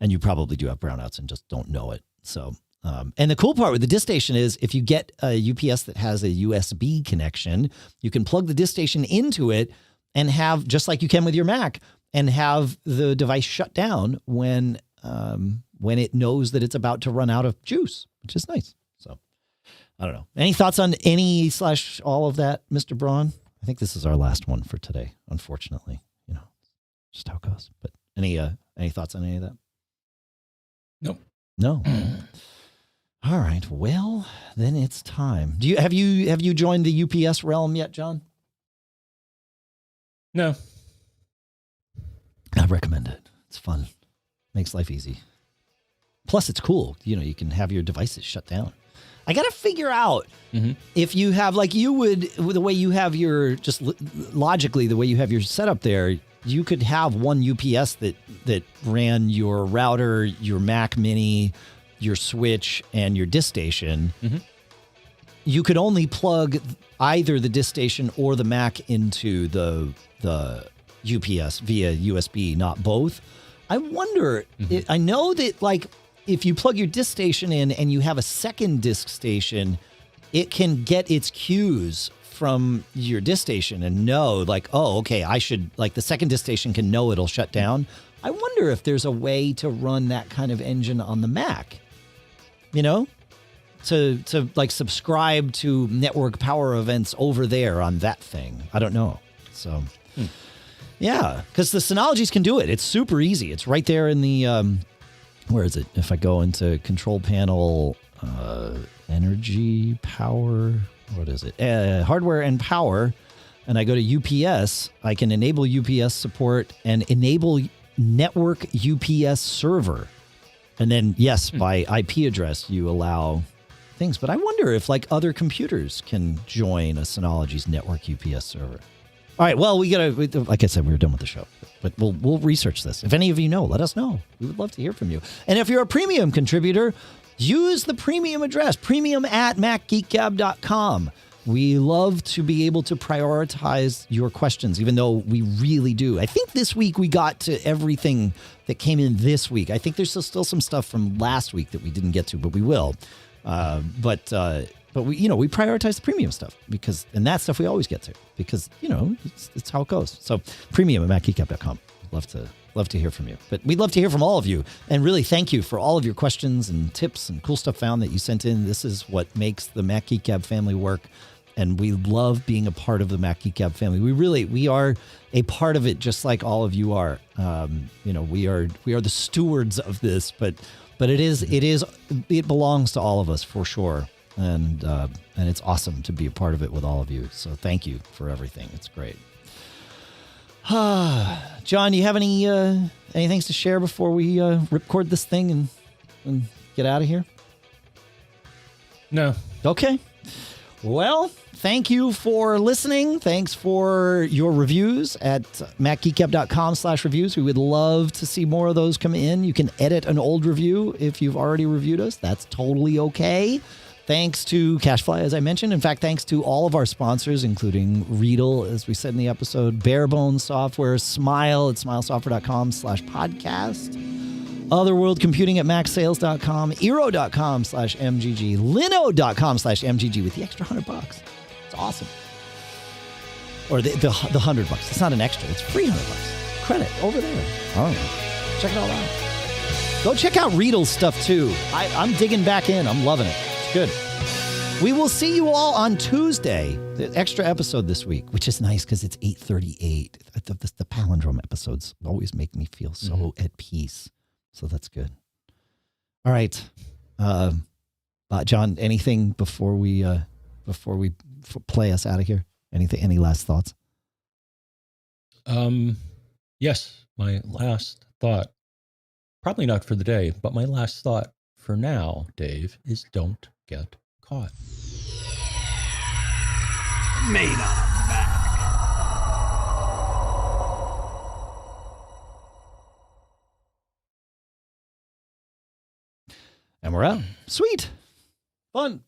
And you probably do have brownouts and just don't know it. So, and the cool part with the DiskStation is if you get a UPS that has a USB connection, you can plug the DiskStation into it and have, just like you can with your Mac, and have the device shut down when it knows that it's about to run out of juice, which is nice. So I don't know. Any thoughts on any/all of that, Mr. Braun? I think this is our last one for today, unfortunately. Just how it goes. But any thoughts on any of that? Nope. No. All right. Well, then it's time. Have you joined the UPS realm yet, John? No. I recommend it. It's fun. Makes life easy. Plus, it's cool. You can have your devices shut down. I got to figure out if you have, like you would, the way you have your, just logically, the way you have your setup there, you could have one UPS that ran your router, your Mac Mini, your Switch, and your DiskStation. You could only plug either the DiskStation or the Mac into the UPS via USB, not both. I wonder, I know that like if you plug your DiskStation in and you have a second DiskStation, it can get its cues from your DiskStation and know like, oh, okay, I should, like the second DiskStation can know it'll shut down. I wonder if there's a way to run that kind of engine on the Mac, to like subscribe to network power events over there on that thing. I don't know. So yeah, because the Synologies can do it. It's super easy. It's right there in the, where is it? If I go into control panel, energy, power, what is it? Hardware and power. And I go to UPS, I can enable UPS support and enable network UPS server. And then, yes, by IP address, you allow things. But I wonder if like other computers can join a Synology's network UPS server. All right, well, like I said, we were done with the show, but we'll research this. If any of you know, let us know. We would love to hear from you. And if you're a premium contributor, use the premium address, premium@macgeekgab.com. We love to be able to prioritize your questions, even though we really do. I think this week we got to everything that came in this week. I think there's still some stuff from last week that we didn't get to, but we will. But we prioritize the premium stuff and that stuff we always get to because, it's how it goes. So premium@macgeekgab.com. Love to hear from you, but we'd love to hear from all of you. And really thank you for all of your questions and tips and cool stuff found that you sent in. This is what makes the Mac Geek Gab family work. And we love being a part of the Mac Geek Gab family. We are a part of it, just like all of you are. We are the stewards of this, but it belongs to all of us for sure. And it's awesome to be a part of it with all of you. So thank you for everything. It's great. John, you have any things to share before we ripcord this thing and get out of here? No. Okay. Well, thank you for listening. Thanks for your reviews at macgeekgab.com/reviews. We would love to see more of those come in. You can edit an old review if you've already reviewed us. That's totally okay. Thanks to CacheFly, as I mentioned. In fact, thanks to all of our sponsors, including Readdle, as we said in the episode, Barebones Software, Smile at smilesoftware.com/podcast, Otherworld Computing at macsales.com, Eero.com/MGG, Lino.com/MGG with the extra $100. It's awesome. Or the $100. It's not an extra. It's free $100. Credit over there. I don't know. Check it all out. Go check out Readdle's stuff too. I'm digging back in. I'm loving it. Good. We will see you all on Tuesday, the extra episode this week, which is nice because it's 8:38. The palindrome episodes always make me feel so at peace. So that's good. All right. John, anything before we play us out of here? Any last thoughts? Yes, my last thought, probably not for the day, but my last thought for now, Dave, is don't get caught. Made on a Mac. And we're out. Sweet. Fun.